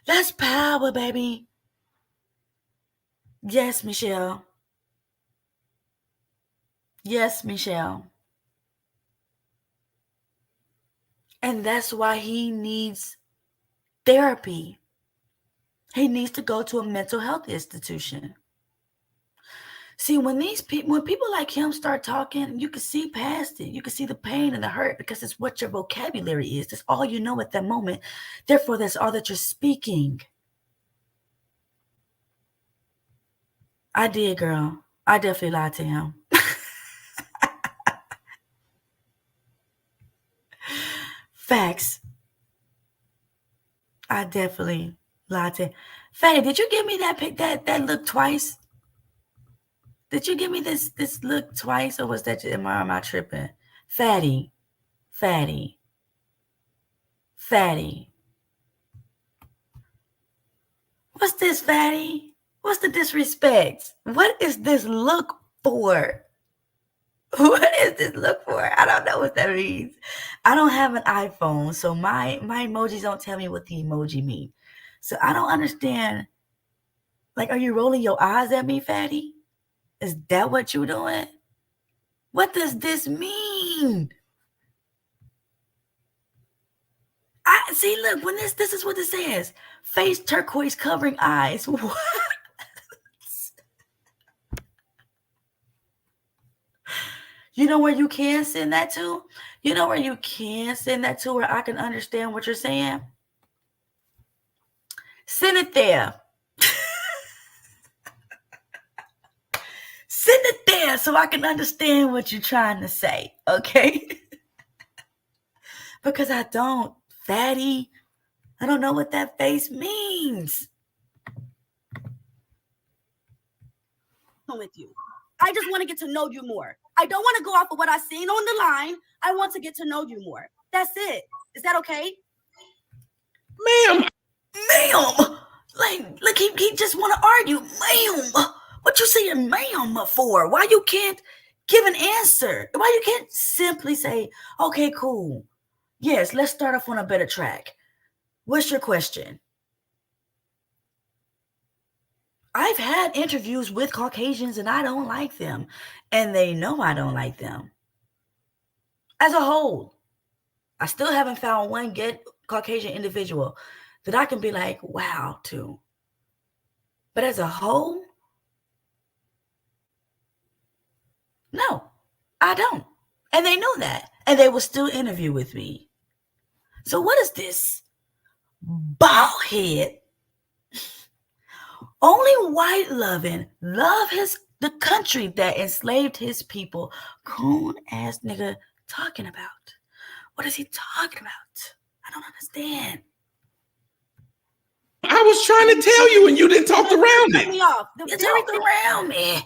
That's power, baby. Yes, Michelle. Yes, Michelle. And that's why he needs therapy. He needs to go to a mental health institution. See, when people like him start talking, you can see past it. You can see the pain and the hurt because it's what your vocabulary is. That's all you know at that moment. Therefore, that's all that you're speaking. I did, girl. I definitely lied to him. Facts. I definitely lied to him. Fatty, did you give me that look twice? Did you give me this look twice, or was that just, am I tripping? Fatty. What's this, Fatty? What's the disrespect? What is this look for? What is this look for? I don't know what that means. I don't have an iPhone, so my emojis don't tell me what the emoji mean. So I don't understand. Like, are you rolling your eyes at me, Fatty? Is that what you're doing? What does this mean? I see, look, when this is what it says. Face turquoise covering eyes. What? You know where you can send that to? You know where you can send that to where I can understand what you're saying? Send it there. Send it there so I can understand what you're trying to say, okay? Because I don't, Fatty. I don't know what that face means. With you. I just want to get to know you more. I don't want to go off of what I've seen on the line. I want to get to know you more. That's it. Is that okay? Ma'am. Like he just want to argue. Ma'am. What you saying ma'am for? Why you can't give an answer? Why you can't simply say, okay, cool. Yes, let's start off on a better track. What's your question? I've had interviews with Caucasians and I don't like them. And they know I don't like them. As a whole, I still haven't found one good Caucasian individual that I can be like, wow, to. But as a whole, no, I don't. And they know that. And they will still interview with me. So what is this? Bald head. Only white loving, love the country that enslaved his people. Coon ass nigga talking about. What is he talking about? I don't understand. I was trying to tell you and you didn't talk around it. You talked around me.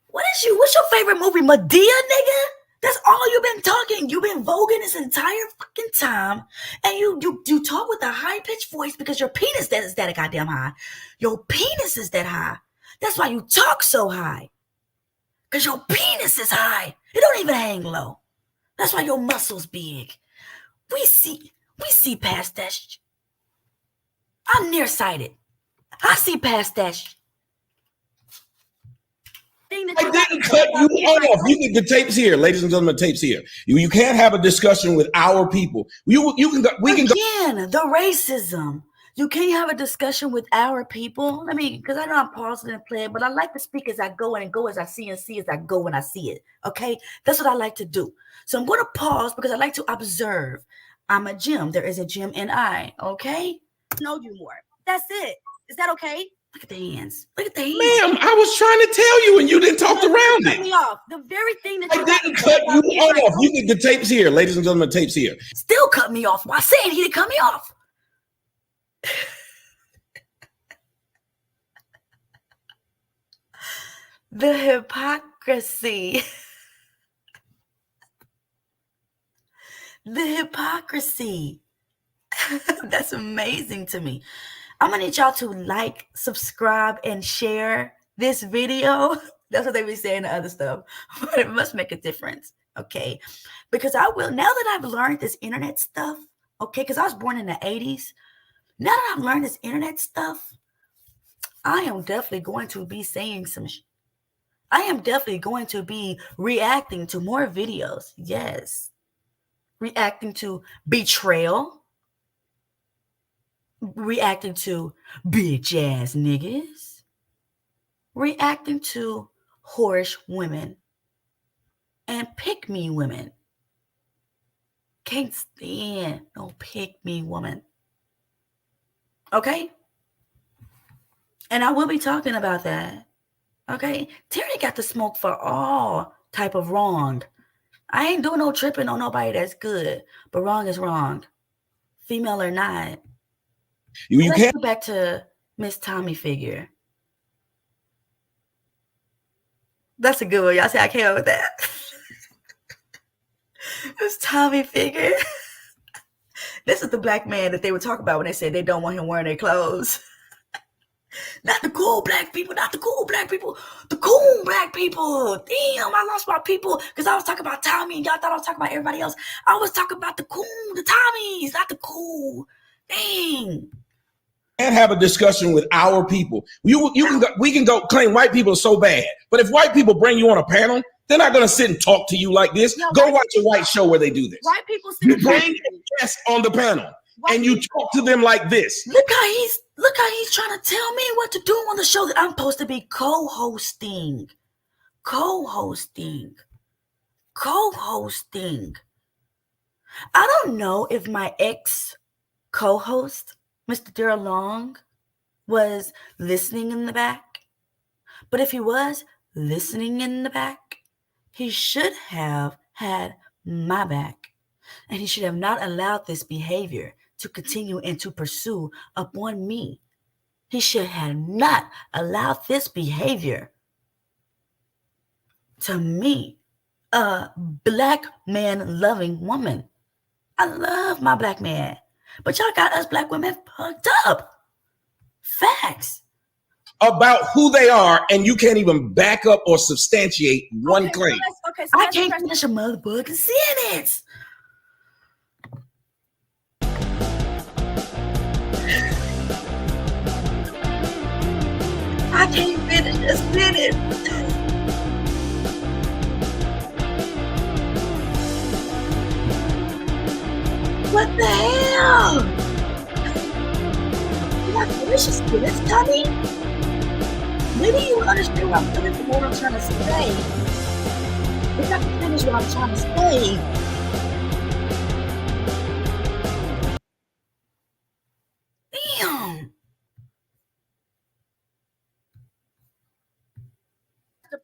What's your favorite movie? Medea, nigga? That's all you've been talking. You've been voguing this entire fucking time. And you talk with a high-pitched voice because your penis is that goddamn high. Your penis is that high. That's why you talk so high. Because your penis is high. It don't even hang low. That's why your muscles big. We see past that shit. I'm nearsighted. I see past that shit. I didn't cut you off. The tape's here, ladies and gentlemen. The tape's here. You can't have a discussion with our people. We can go. The racism. You can't have a discussion with our people. I mean, because I know I'm pausing and playing, but I like to speak as I go and go as I see and see as I go when I see it. Okay, that's what I like to do. So I'm going to pause because I like to observe. I'm a Jim. There is a Jim and I. Okay. Know you more. That's it. Is that okay? Look at the hands. Look at the hands. Ma'am, I was trying to tell you and you didn't talk around it. Me off. The very thing that I didn't cut you off. The tape's here, ladies and gentlemen. The tape's here. Still cut me off. Why saying he didn't cut me off? The hypocrisy. The hypocrisy. That's amazing to me. I'm gonna need y'all to like, subscribe, and share this video. That's what they be saying to other stuff, but it must make a difference, okay? Because I will, now that I've learned this internet stuff, okay, because I was born in the 80s. Now that I've learned this internet stuff, I am definitely going to be saying some I am definitely going to be reacting to more videos. Yes. Reacting to betrayal. Reacting to bitch ass niggas. Reacting to whorish women. And pick me women. Can't stand no pick me woman. Okay? And I will be talking about that. Okay? Terry got the smoke for all type of wrong. I ain't doing no tripping on nobody that's good. But wrong is wrong. Female or not. Let's go back to Miss Tommy Figure. That's a good one. Y'all say I came up with that. Miss Tommy Figure. This is the black man that they would talk about when they said they don't want him wearing their clothes. Not the cool black people, not the cool black people, the cool black people. Damn, I lost my people because I was talking about Tommy and y'all thought I was talking about everybody else. I was talking about the cool, the Tommies, not the cool. Dang. Can't have a discussion with our people. We can go claim white people are so bad, but if white people bring you on a panel, they're not going to sit and talk to you like this. No, go watch a white show where they do this. White people you bring a guest on the panel and you talk to them like this. Look how he's trying to tell me what to do on the show that I'm supposed to be co-hosting. I don't know if my ex co-host, Mr. Daryl Long, was listening in the back. But if he was listening in the back, he should have had my back. And he should have not allowed this behavior to continue and to pursue upon me. He should have not allowed this behavior to me, a black man loving woman. I love my black man. But y'all got us black women fucked up. Facts. About who they are, and you can't even back up or substantiate one claim. So I can't finish a motherfucking sentence. I can't finish a sentence. What the hell? Did I finish a sentence, Tommy? Maybe you understand what I'm doing from what I'm trying to say. If I can finish what I'm trying to say.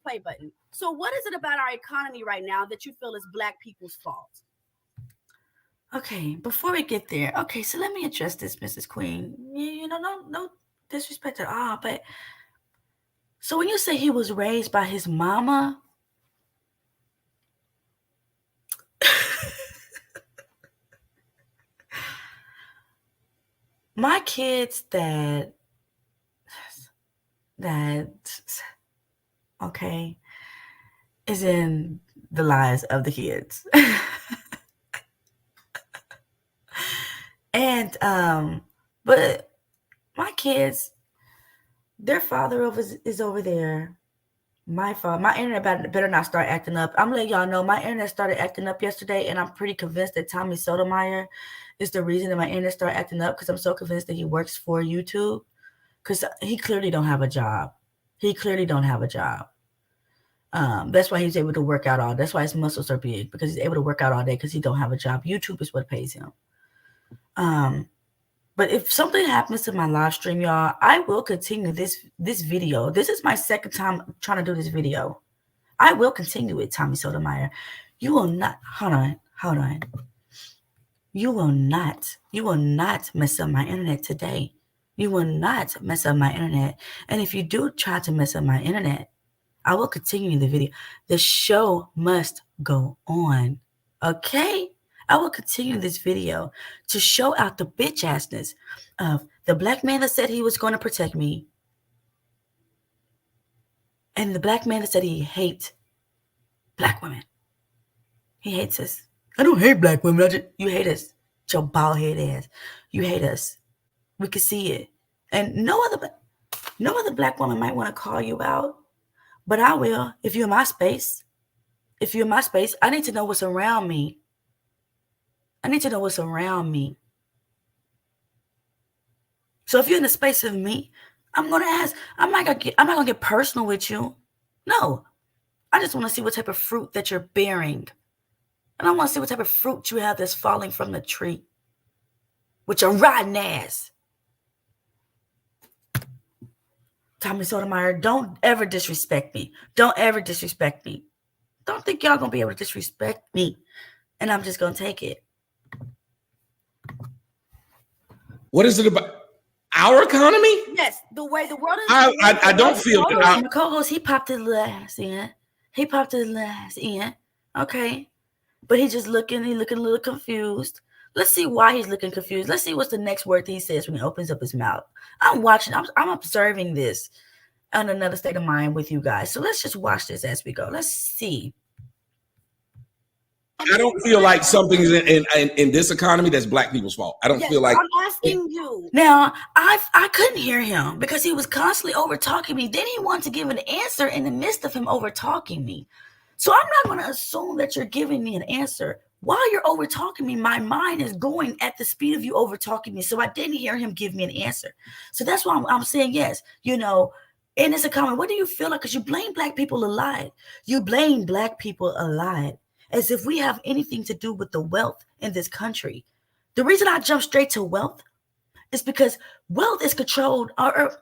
play button. So what is it about our economy right now that you feel is Black people's fault? Okay, before we get there, okay, so let me address this, Mrs. Queen. No disrespect at all, but so when you say he was raised by his mama, my kids that okay is in the lives of the kids. And but my kids, their father is over there. My internet better not start acting up. I'm letting y'all know my internet started acting up yesterday, and I'm pretty convinced that Tommy Sotomayor is the reason that my internet started acting up, because I'm so convinced that he works for YouTube, because he clearly don't have a job. He clearly don't have a job. That's why he's able to work out all. That's why his muscles are big, because he's able to work out all day because he don't have a job. YouTube is what pays him. But if something happens to my live stream, y'all, I will continue this video. This is my second time trying to do this video. I will continue it, Tommy Sotomayor. You will not, hold on. You will not mess up my internet today. You will not mess up my internet. And if you do try to mess up my internet, I will continue the video. The show must go on, okay? I will continue this video to show out the bitch assness of the Black man that said he was going to protect me, and the Black man that said he hates Black women. He hates us. I don't hate Black women. You hate us. Your bald head ass. You hate us. We can see it. And no other Black woman might want to call you out, but I will. If you're in my space, I need to know what's around me. I need to know what's around me. So if you're in the space of me, I'm gonna ask. I'm not gonna get personal with you. No, I just want to see what type of fruit that you're bearing, and I want to see what type of fruit you have that's falling from the tree with your rotten ass. Tommy Sotomayor, don't ever disrespect me. Don't ever disrespect me. Don't think y'all gonna be able to disrespect me, and I'm just gonna take it. What is it about our economy? Yes, the way the world is. I don't feel my co-host. He popped his ass in. Okay, but he's just looking. He's looking a little confused. Let's see why he's looking confused. Let's see what's the next word that he says when he opens up his mouth. I'm watching. I'm observing this on another state of mind with you guys. So let's just watch this as we go. Let's see. I don't feel like something's in this economy that's Black people's fault. I don't feel like. I'm asking you. Now, I couldn't hear him because he was constantly over talking me. Then he wanted to give an answer in the midst of him over talking me. So I'm not going to assume that you're giving me an answer. While you're over talking me, my mind is going at the speed of you over talking me. So I didn't hear him give me an answer. So that's why I'm saying yes. In this economy, what do you feel like? Because you blame Black people a lot. You blame Black people a lot, as if we have anything to do with the wealth in this country. The reason I jump straight to wealth is because wealth is controlled, or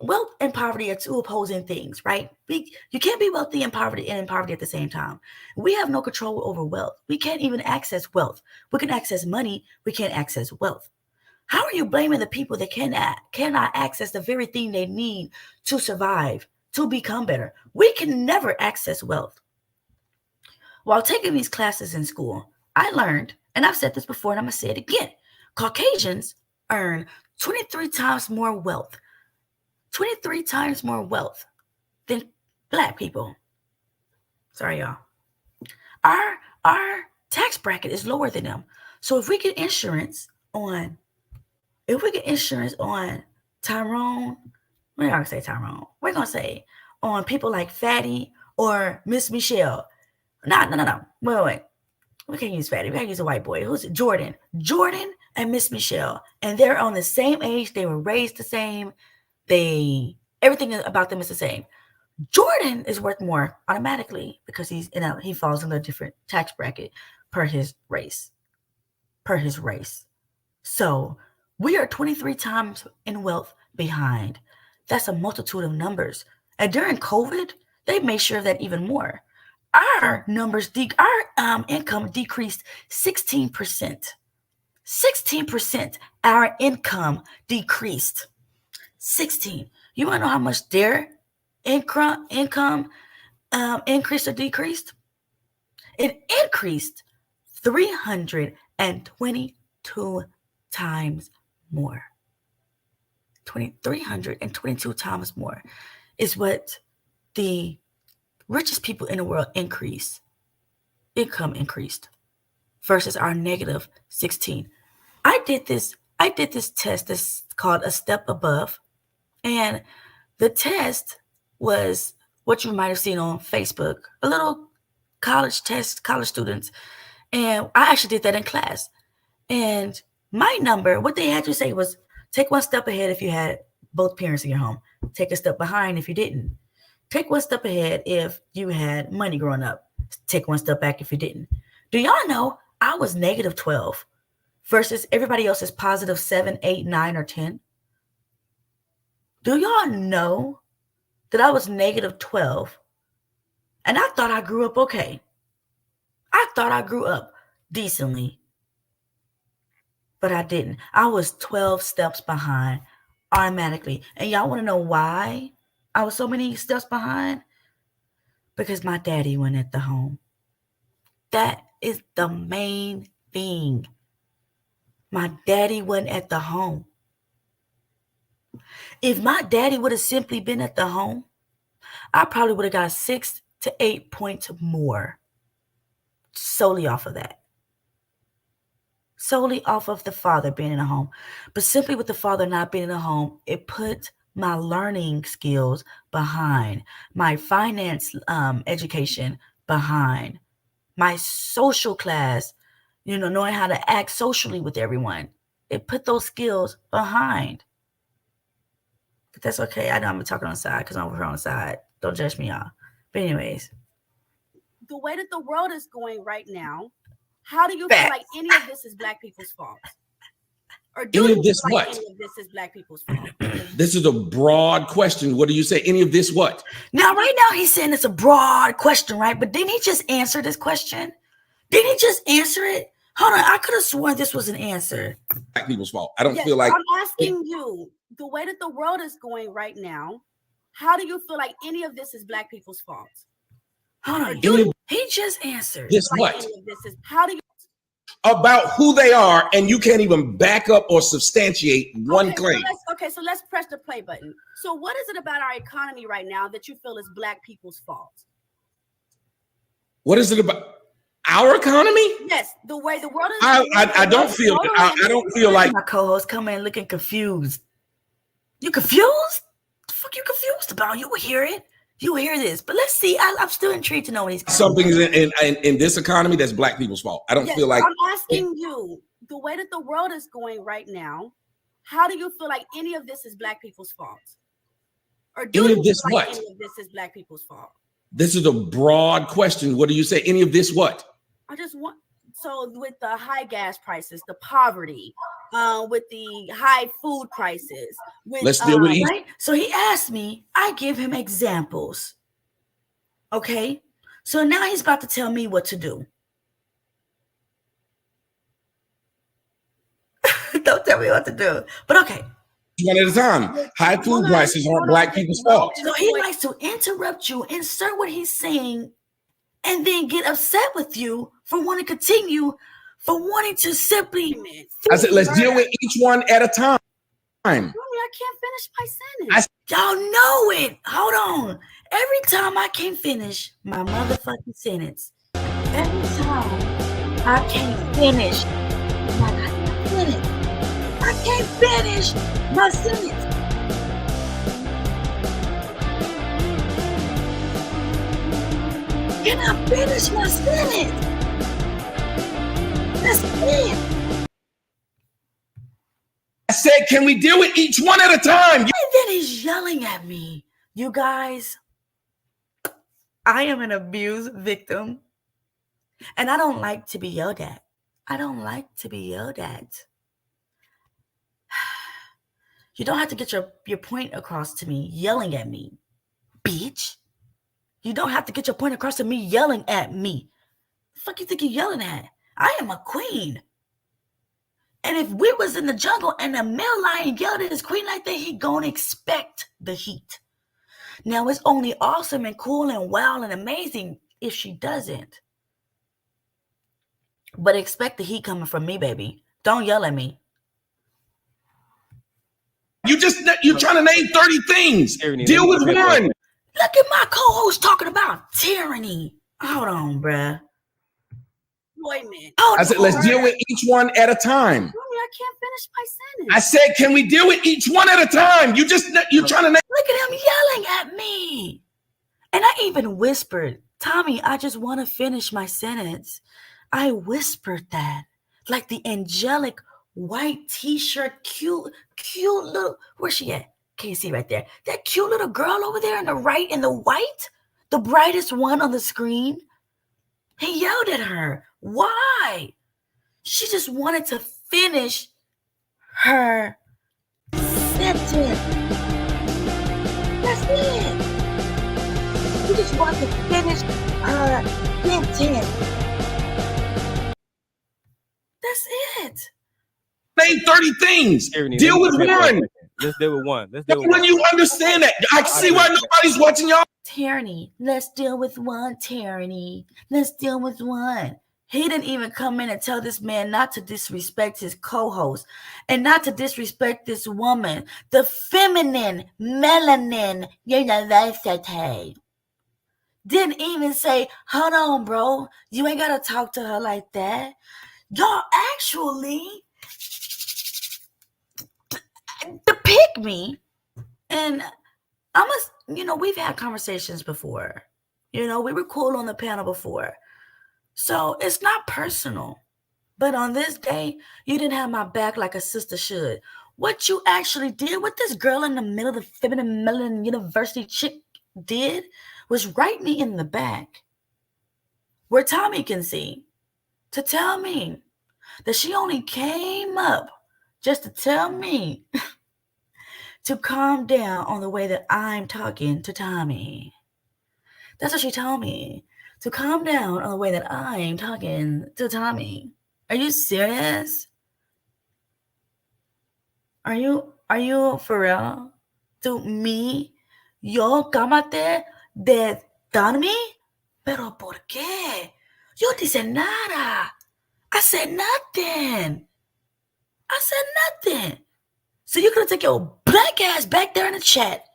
wealth and poverty are two opposing things, right? You can't be wealthy and in poverty at the same time. We have no control over wealth. We can't even access wealth. We can access money. We can't access wealth. How are you blaming the people that cannot access the very thing they need to survive, to become better? We can never access wealth. While taking these classes in school, I learned, and I've said this before and I'm going to say it again, Caucasians earn 23 times more wealth. 23 times more wealth than Black people. Sorry, y'all. Our tax bracket is lower than them. So if we get insurance on Tyrone, we're not going to say Tyrone. We're going to say on people like Fatty or Miss Michelle. No. Wait. We can't use Fatty. We can't use a white boy. Who's it? Jordan and Miss Michelle. And they're on the same age. They were raised the same. Everything about them is the same. Jordan is worth more automatically because he falls in a different tax bracket per his race. So we are 23 times in wealth behind. That's a multitude of numbers. And during COVID, they made sure of that even more. Our income decreased 16%. 16%. Our income decreased 16. You want to know how much their income increased or decreased? It increased 322 times more. 322 times more is what the richest people in the world income increased versus our negative 16. I did this test that's called a step above, and the test was what you might have seen on Facebook, a little college test, college students, and I actually did that in class. And my number, what they had to say was, take one step ahead if you had both parents in your home. Take a step behind if you didn't. Take one step ahead if you had money growing up. Take one step back if you didn't. Do y'all know I was negative 12 versus everybody else is positive 7, 8, 9, or 10? Do y'all know that I was negative 12? And I thought I grew up okay. I thought I grew up decently. But I didn't. I was 12 steps behind automatically. And y'all want to know why I was so many steps behind? Because my daddy went at the home. That is the main thing. My daddy wasn't at the home. If my daddy would have simply been at the home, I probably would have got 6 to 8 points more solely off of that. Solely off of the father being in a home. But simply with the father not being in a home, it put my learning skills behind, my finance education behind, my social class, knowing how to act socially with everyone. It put those skills behind. But that's okay. I know I'm talking on the side because I'm over here on the side. Don't judge me, y'all. But anyways. The way that the world is going right now, how do you feel like any of this is Black people's fault? Or do any you of this feel like what? any of this is Black people's fault? This is a broad question. What do you say? Any of this what? Now, right now, he's saying it's a broad question, right? But didn't he just answer this question? Didn't he just answer it? Hold on. I could have sworn this was an answer. Black people's fault. I don't feel like. I'm asking you, the way that the world is going right now, how do you feel like any of this is Black people's fault? Hold on. He just answered. This like what? Any of this is, how do you about who they are, and you can't even back up or substantiate one claim. So let's press the play button. So what is it about our economy right now that you feel is Black people's fault? What is it about our economy? Yes, the way the world is. I don't feel. I don't feel like my co-host coming in looking confused. You confused? The fuck you confused about? You will hear it. You will hear this. But let's see. I'm still intrigued to know what he's something in this economy that's Black people's fault. I don't feel like. I'm asking you, the way that the world is going right now, how do you feel like any of this is Black people's fault? Or do any you of this feel like what? any of this is Black people's fault? This is a broad question. What do you say? Any of this what? I just want, so with the high gas prices, the poverty, with the high food prices. Let's deal with each. Right? So he asked me, I give him examples. Okay? So now he's about to tell me what to do. Don't tell me what to do. But okay. One at a time. High food prices aren't Black people's fault. So he likes to interrupt you, insert what he's saying, and then get upset with you for wanting to continue, for wanting to simply. I said, let's deal with each one at a time. I can't finish my sentence. Y'all know it. Hold on. Every time I can't finish my motherfucking sentence, every time I can't finish I can't finish my sentence. Can I finish my sentence? That's it. I said, can we deal with each one at a time? And then he's yelling at me. You guys, I am an abuse victim. And I don't like to be yelled at. I don't like to be yelled at. You don't have to get your point across to me yelling at me, bitch. You don't have to get your point across to me yelling at me. The fuck you think you're yelling at? I am a queen. And if we was in the jungle and a male lion yelled at his queen like that, he gonna expect the heat. Now, it's only awesome and cool and wow and amazing if she doesn't. But expect the heat coming from me, baby. Don't yell at me. You're trying to name 30 things. Deal with one. Look at my co-host talking about tyranny. Hold on, bruh. Wait a minute. I said, let's deal with each one at a time. Mommy, I can't finish my sentence. I said, can we deal with each one at a time? You're trying to name. Look at him yelling at me. And I even whispered, Tommy, I just want to finish my sentence. I whispered that. Like the angelic white t-shirt, cute little, where's she at? Can you see right there? That cute little girl over there on the right in the white, the brightest one on the screen. He yelled at her. Why? She just wanted to finish her sentence. That's it. She just wanted to finish her sentence. That's it. Name 30 things. Deal with one. Let's deal with one. When you understand that, I see why nobody's watching y'all. Tyranny. Let's deal with one, tyranny. Let's deal with one. He didn't even come in and tell this man not to disrespect his co-host and not to disrespect this woman, the feminine melanin university. Didn't even say, hold on, bro. You ain't got to talk to her like that. Y'all actually depict me. And we've had conversations before. We were cool on the panel before. So it's not personal. But on this day, you didn't have my back like a sister should. What you actually did, what this girl in the middle of the feminine melanin university chick did, was write me in the back where Tommy can see to tell me that she only came up just to tell me to calm down on the way that I'm talking to Tommy. That's what she told me, to calm down on the way that I'm talking to Tommy. Are you serious? Are you for real? To me, yo cámate de Tommy? Pero por qué? Yo dice nada. I said nothing. So you could have taken your black ass back there in the chat.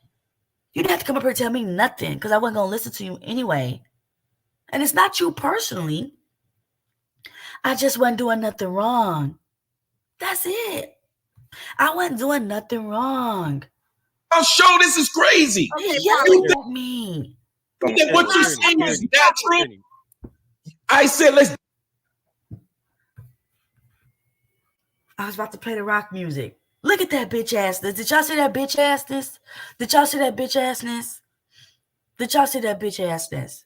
You didn't have to come up here and tell me nothing because I wasn't going to listen to you anyway. And it's not you personally. I just wasn't doing nothing wrong. That's it. I wasn't doing nothing wrong. I'll show this is crazy. Yelling at me. What you're saying is natural. I said, I was about to play the rock music. Look at that bitch assness. Did y'all see that bitch assness? Did y'all see that bitch assness? Did y'all see that bitch assness?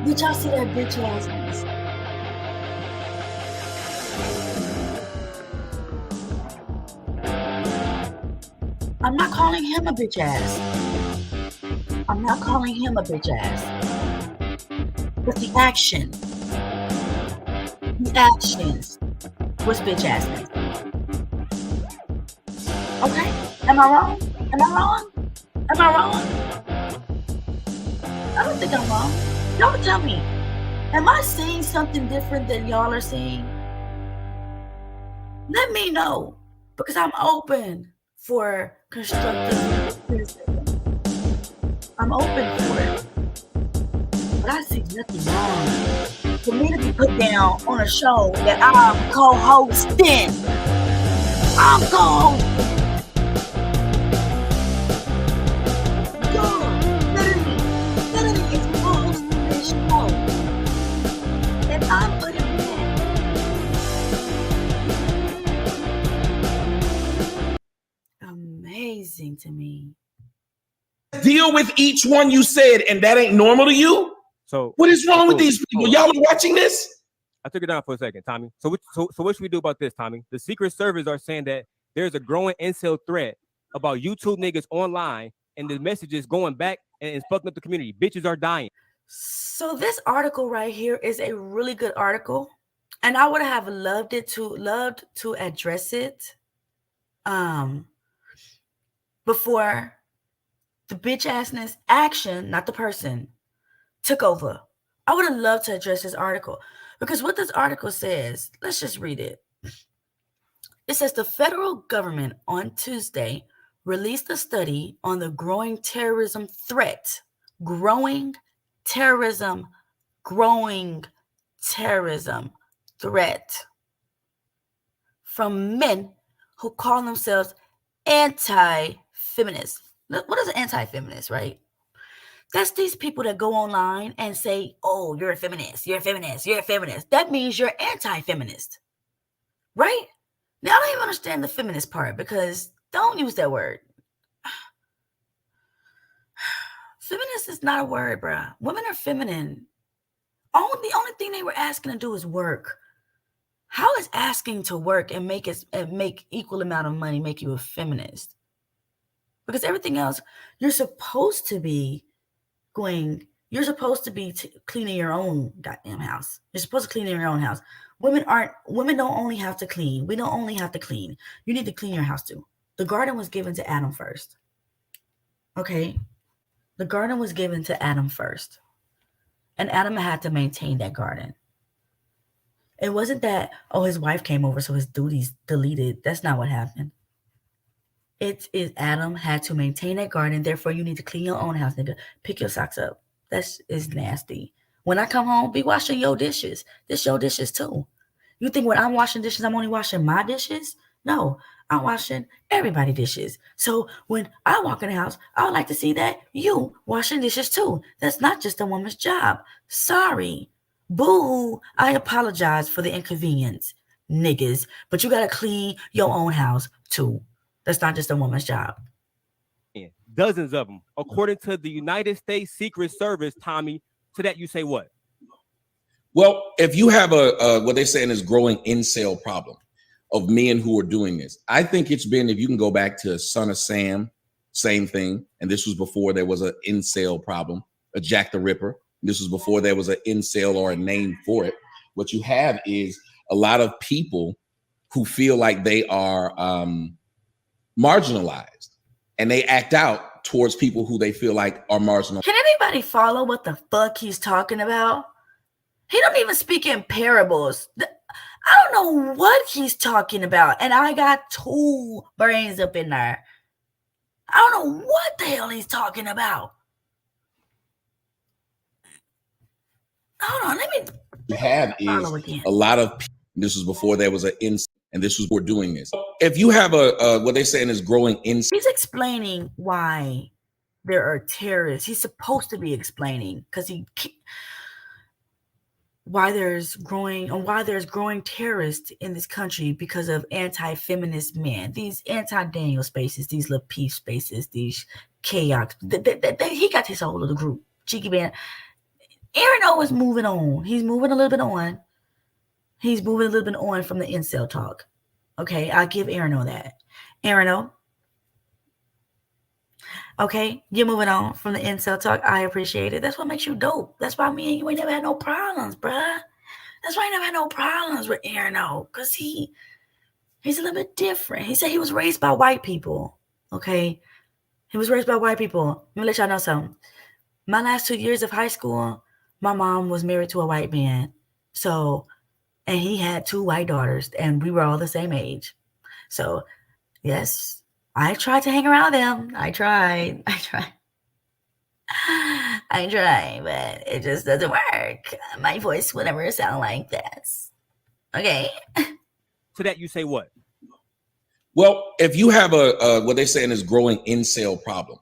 Did y'all see that bitch assness? I'm not calling him a bitch ass. I'm not calling him a bitch ass. But the actions was bitch assness. Okay? Am I wrong? I don't think I'm wrong. Y'all tell me. Am I seeing something different than y'all are seeing? Let me know. Because I'm open for constructive criticism. I'm open for it. But I see nothing wrong for me to be put down on a show that I'm co-hosting. I'm co-hosting. Literally is co-hosting this show. And I'm putting that. Amazing to me. Deal with each one you said, and that ain't normal to you? So what is wrong with these people? Y'all are watching this? I took it down for a second, Tommy. So what should we do about this, Tommy? The Secret Service are saying that there's a growing incel threat about YouTube niggas online, and the message is going back and it's fucking up the community. Bitches are dying. So this article right here is a really good article, and I would have loved to address it before the bitch assness action, not the person, took over. I would have loved to address this article because what this article says, let's just read it. It says the federal government on Tuesday released a study on the growing terrorism threat. Growing terrorism threat from men who call themselves anti-feminist. What is an anti-feminist, right? That's these people that go online and say, oh, you're a feminist, you're a feminist, you're a feminist. That means you're anti-feminist, right? Now, I don't even understand the feminist part because don't use that word. Feminist is not a word, bruh. Women are feminine. The only thing they were asking to do is work. How is asking to work and make equal amount of money make you a feminist? Because everything else, you're supposed to be cleaning your own goddamn house. You're supposed to clean your own house. Women don't only have to clean. We don't only have to clean. You need to clean your house too. The garden was given to Adam first. Okay? The garden was given to Adam first. And Adam had to maintain that garden. It wasn't that, his wife came over, so his duties deleted. That's not what happened. It is Adam had to maintain that garden. Therefore, you need to clean your own house, nigga. Pick your socks up. That is nasty. When I come home, be washing your dishes. This your dishes too. You think when I'm washing dishes, I'm only washing my dishes? No, I'm washing everybody's dishes. So when I walk in the house, I would like to see that you washing dishes too. That's not just a woman's job. Sorry. Boo-hoo. I apologize for the inconvenience, niggas. But you got to clean your own house too. That's not just a woman's job. Dozens of them. According to the United States Secret Service, Tommy, to that you say what? Well, if you have a what they're saying is growing incel problem of men who are doing this, I think it's been, if you can go back to Son of Sam, same thing. And this was before there was an incel problem, a Jack the Ripper. This was before there was an incel or a name for it. What you have is a lot of people who feel like they are marginalized, and they act out towards people who they feel like are marginalized. Can anybody follow what the fuck he's talking about? He don't even speak in parables. I don't know what he's talking about. And I got two brains up in there. I don't know what the hell he's talking about. Hold on, let me. You have is a lot of people. This was before there was an incel, and this was we're doing this. If you have a what they're saying is growing incel. He's explaining why there are terrorists. He's supposed to be explaining because why there's growing terrorists in this country because of anti-feminist men, these anti-Daniel spaces, these Lapeef spaces, these chaos. He got his whole little group. Cheeky Band. Aaron O is moving on. He's moving a little bit on. He's moving a little bit on from the incel talk. Okay, I'll give Aaron O that. Aaron O. Okay, you're moving on from the incel talk. I appreciate it. That's what makes you dope. That's why me and you ain't never had no problems, bruh. That's why I never had no problems with Aaron O. Because he's a little bit different. He said he was raised by white people. Okay? He was raised by white people. Let me let y'all know something. My last 2 years of high school, my mom was married to a white man. So, and he had 2 white daughters, and we were all the same age. So, yes, I tried to hang around them. I tried, but it just doesn't work. My voice will never sound like this. Okay. To that you say what? Well, if you have a what they're saying is growing incel problem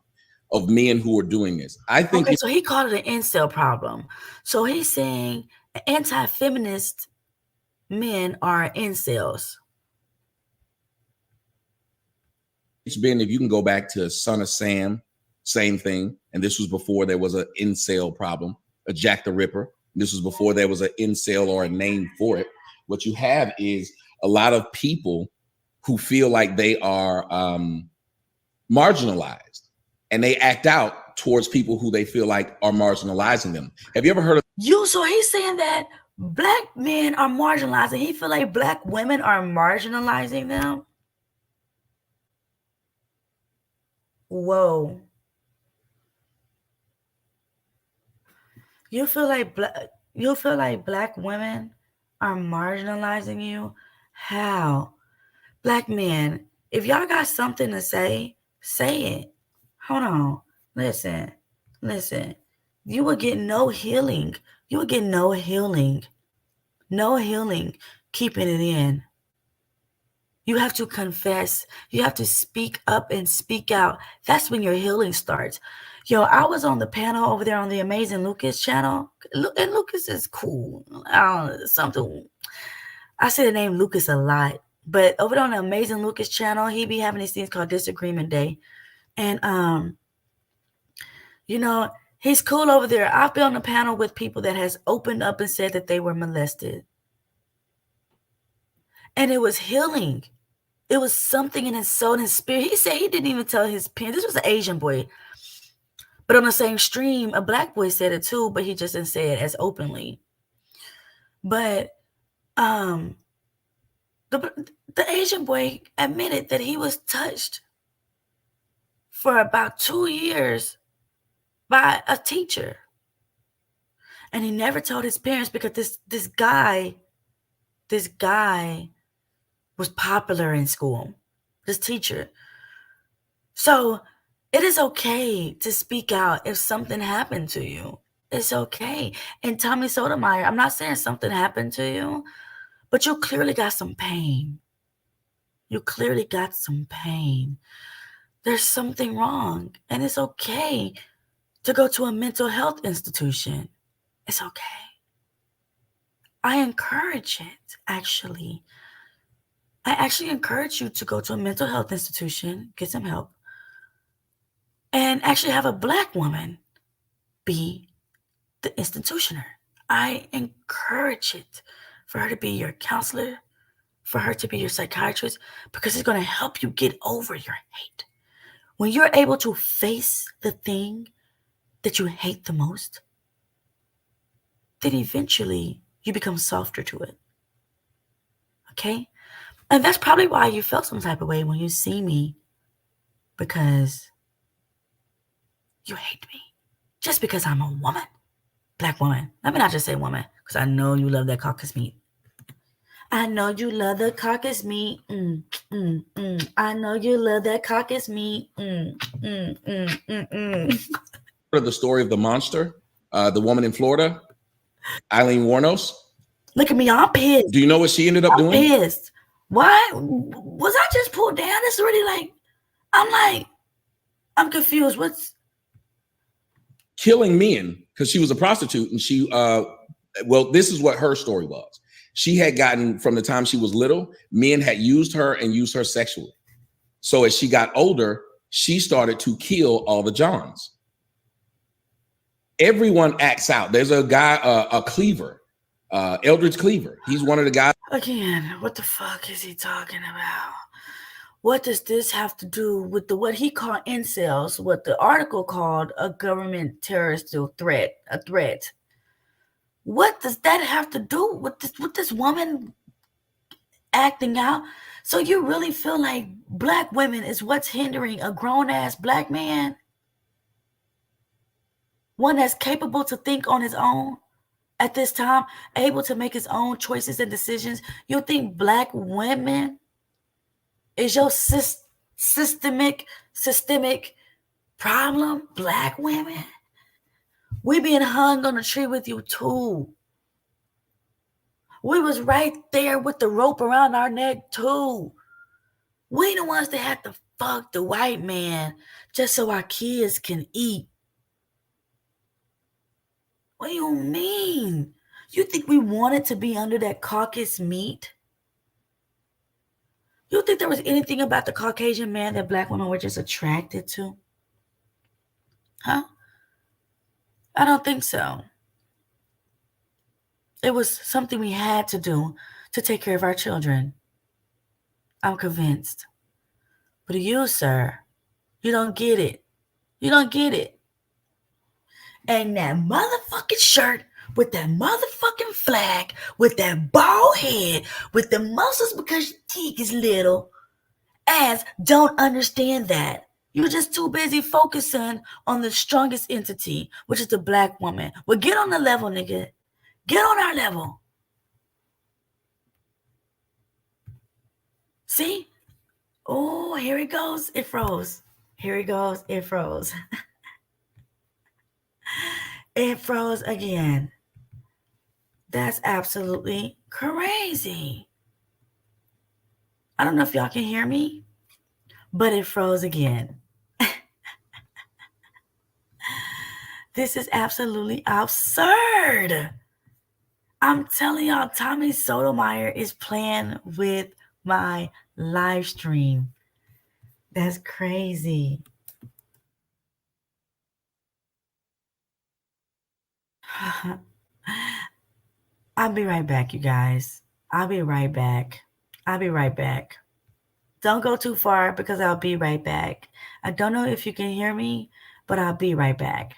of men who are doing this, I think. Okay, so he called it an incel problem. So he's saying anti-feminist men are incels. It's been, if you can go back to Son of Sam, same thing. And this was before there was an incel problem, a Jack the Ripper. This was before there was an incel or a name for it. What you have is a lot of people who feel like they are marginalized, and they act out towards people who they feel like are marginalizing them. Have you ever heard of you? So he's saying that black men are marginalizing. He feel like black women are marginalizing them. Whoa. You feel like black women are marginalizing you? How? Black men, if y'all got something to say it. Hold on. Listen. You will get no healing. You will get no healing. No healing keeping it in. You have to confess. You have to speak up and speak out. That's when your healing starts. Yo, I was on the panel over there on the Amazing Lucas channel. And Lucas is cool. I don't know, something. I say the name Lucas a lot. But over there on the Amazing Lucas channel, he be having these things called Disagreement Day. And you know, he's cool over there. I've been on a panel with people that has opened up and said that they were molested. And it was healing. It was something in his soul and his spirit. He said he didn't even tell his parents. This was an Asian boy. But on the same stream, a black boy said it too, but he just didn't say it as openly. But the Asian boy admitted that he was touched for about 2 years by a teacher. And he never told his parents because this guy was popular in school, this teacher. So it is okay to speak out if something happened to you. It's okay. And Tommy Sotomayor, I'm not saying something happened to you, but you clearly got some pain. You clearly got some pain. There's something wrong. And it's okay to go to a mental health institution. It's okay. I encourage it, actually. I actually encourage you to go to a mental health institution, get some help, and actually have a black woman be the institutioner. I encourage it for her to be your counselor, for her to be your psychiatrist, because it's going to help you get over your hate. When you're able to face the thing that you hate the most, then eventually you become softer to it. Okay? And that's probably why you felt some type of way when you see me, because you hate me just because I'm a woman, black woman. Let me not just say woman, because I know you love that caucus meat. I know you love the caucus meat. I know you love that caucus meat. the story of the monster, the woman in Florida, Eileen Warnos? Look at me, I'm pissed. Do you know what she ended up doing? Pissed. Why was I just pulled down? It's already I'm confused. What's killing men? Because she was a prostitute, and she well, this is what her story was. She had gotten, from the time she was little, men had used her and used her sexually. So as she got older, she started to kill all the Johns. Everyone acts out. There's a guy, a Cleaver, Eldridge Cleaver. He's one of the guys. Again, what the fuck is he talking about? What does this have to do with what he called incels, what the article called a government terrorist threat, a threat? What does that have to do with this woman acting out? So you really feel like black women is what's hindering a grown-ass black man? One that's capable to think on his own at this time, able to make his own choices and decisions. You think black women is your systemic problem? Black women? We being hung on a tree with you too. We was right there with the rope around our neck too. We the ones that had to fuck the white man just so our kids can eat. What do you mean? You think we wanted to be under that caucus meat? You think there was anything about the Caucasian man that black women were just attracted to? Huh? I don't think so. It was something we had to do to take care of our children. I'm convinced. But you, sir, you don't get it. You don't get it. And that motherfucking shirt with that motherfucking flag, with that bald head, with the muscles because your dick is little, ass don't understand that. You're just too busy focusing on the strongest entity, which is the black woman. Well, get on the level, nigga. Get on our level. See? Oh, here it goes. It froze. Here it goes. It froze. It froze again. That's absolutely crazy. I don't know if y'all can hear me, but it froze again. This is absolutely absurd. I'm telling y'all, Tommy Sotomayor is playing with my live stream. That's crazy. I'll be right back, you guys. I'll be right back. I'll be right back. Don't go too far because I'll be right back. I don't know if you can hear me, but I'll be right back.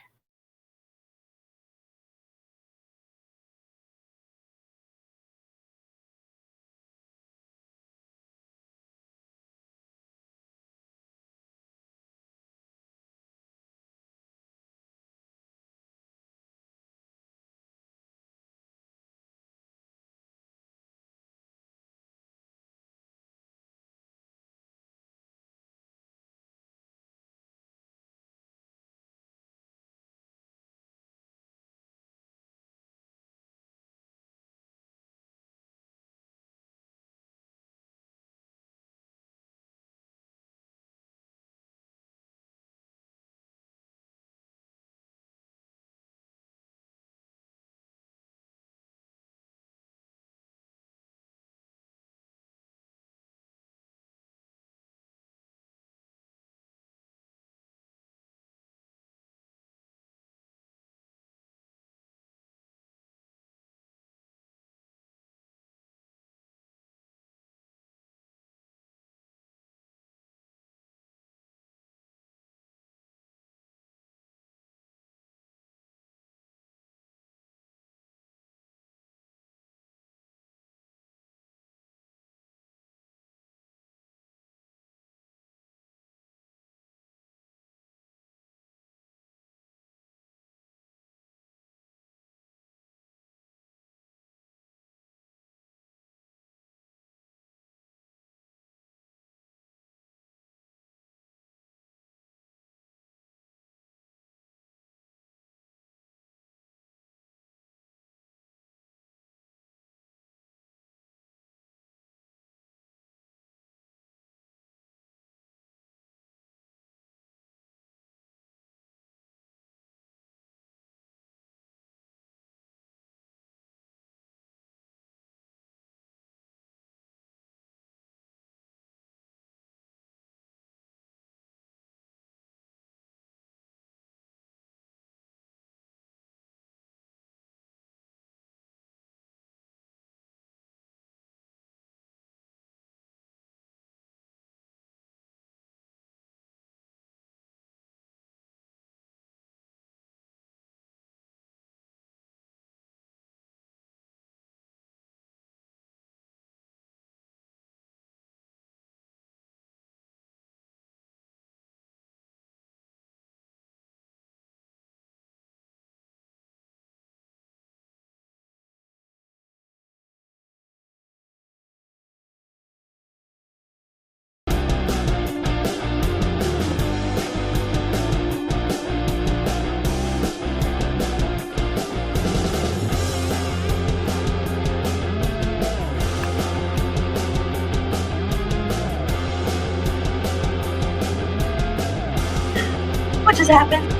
What just happened?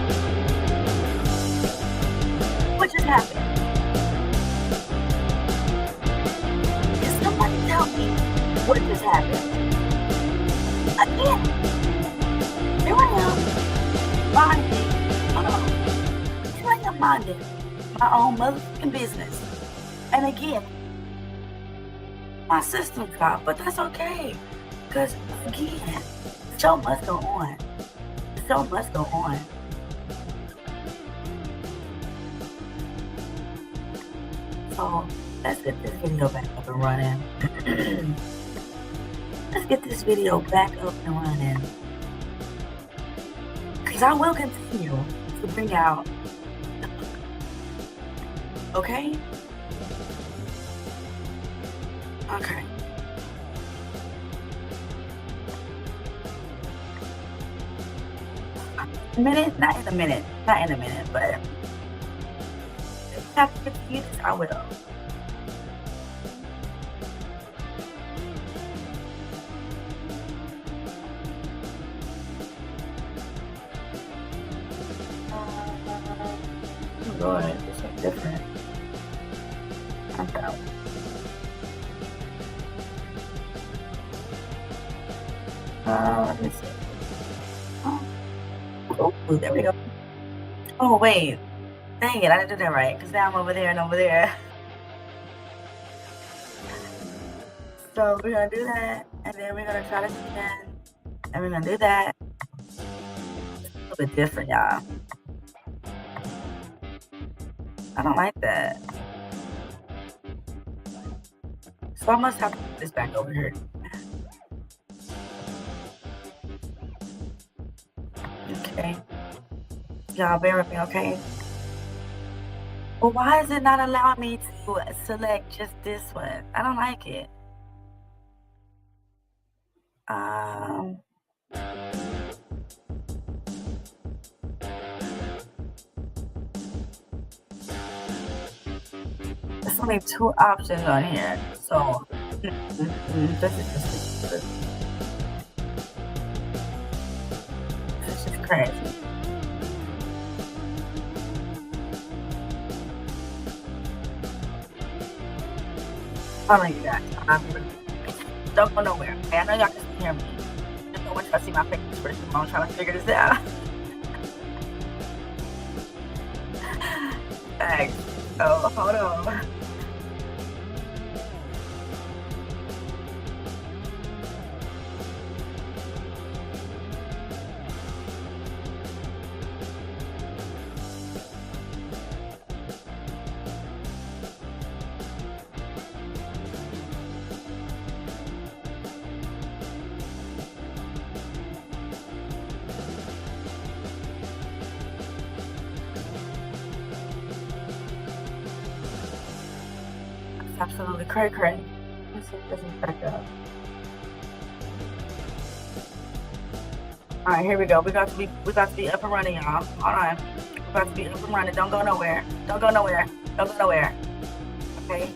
What just happened? Can somebody tell me what just happened? Again, here I am, minding. Here I am minding my own motherfucking business. And again, my system dropped, but that's okay. Because again, the show must go on. The show must go on. So let's get this video back up and running. Let's get this video back up and running. Because I will continue to bring out. Okay? Okay. A minute? Not in a minute. Not in a minute, but if I have to continue this, I will. Oh Lord, this is different. I'm out. Let me see. Oh, there we go. Oh, wait. Dang it, I didn't do that right. Because now I'm over there and over there. So we're going to do that. And then we're going to try this again. And we're going to do that. It's a little bit different, y'all. I don't like that. So I must have to put this back over here. Okay. Y'all bear with me, okay? Well, why is it not allowing me to select just this one? I don't like it. There's only 2 options on here, so this is just crazy. All right, you guys. Don't go nowhere. Okay? I know y'all can hear me. Just don't want y'all to see my face expression. I'm trying to figure this out. Thanks. Oh, hold on. Absolutely cray cray. Let's see if this is back up. All right, here we go. We got to be up and running, y'all. Hold on. We got to be up and running. Don't go nowhere. Don't go nowhere. Don't go nowhere. Okay.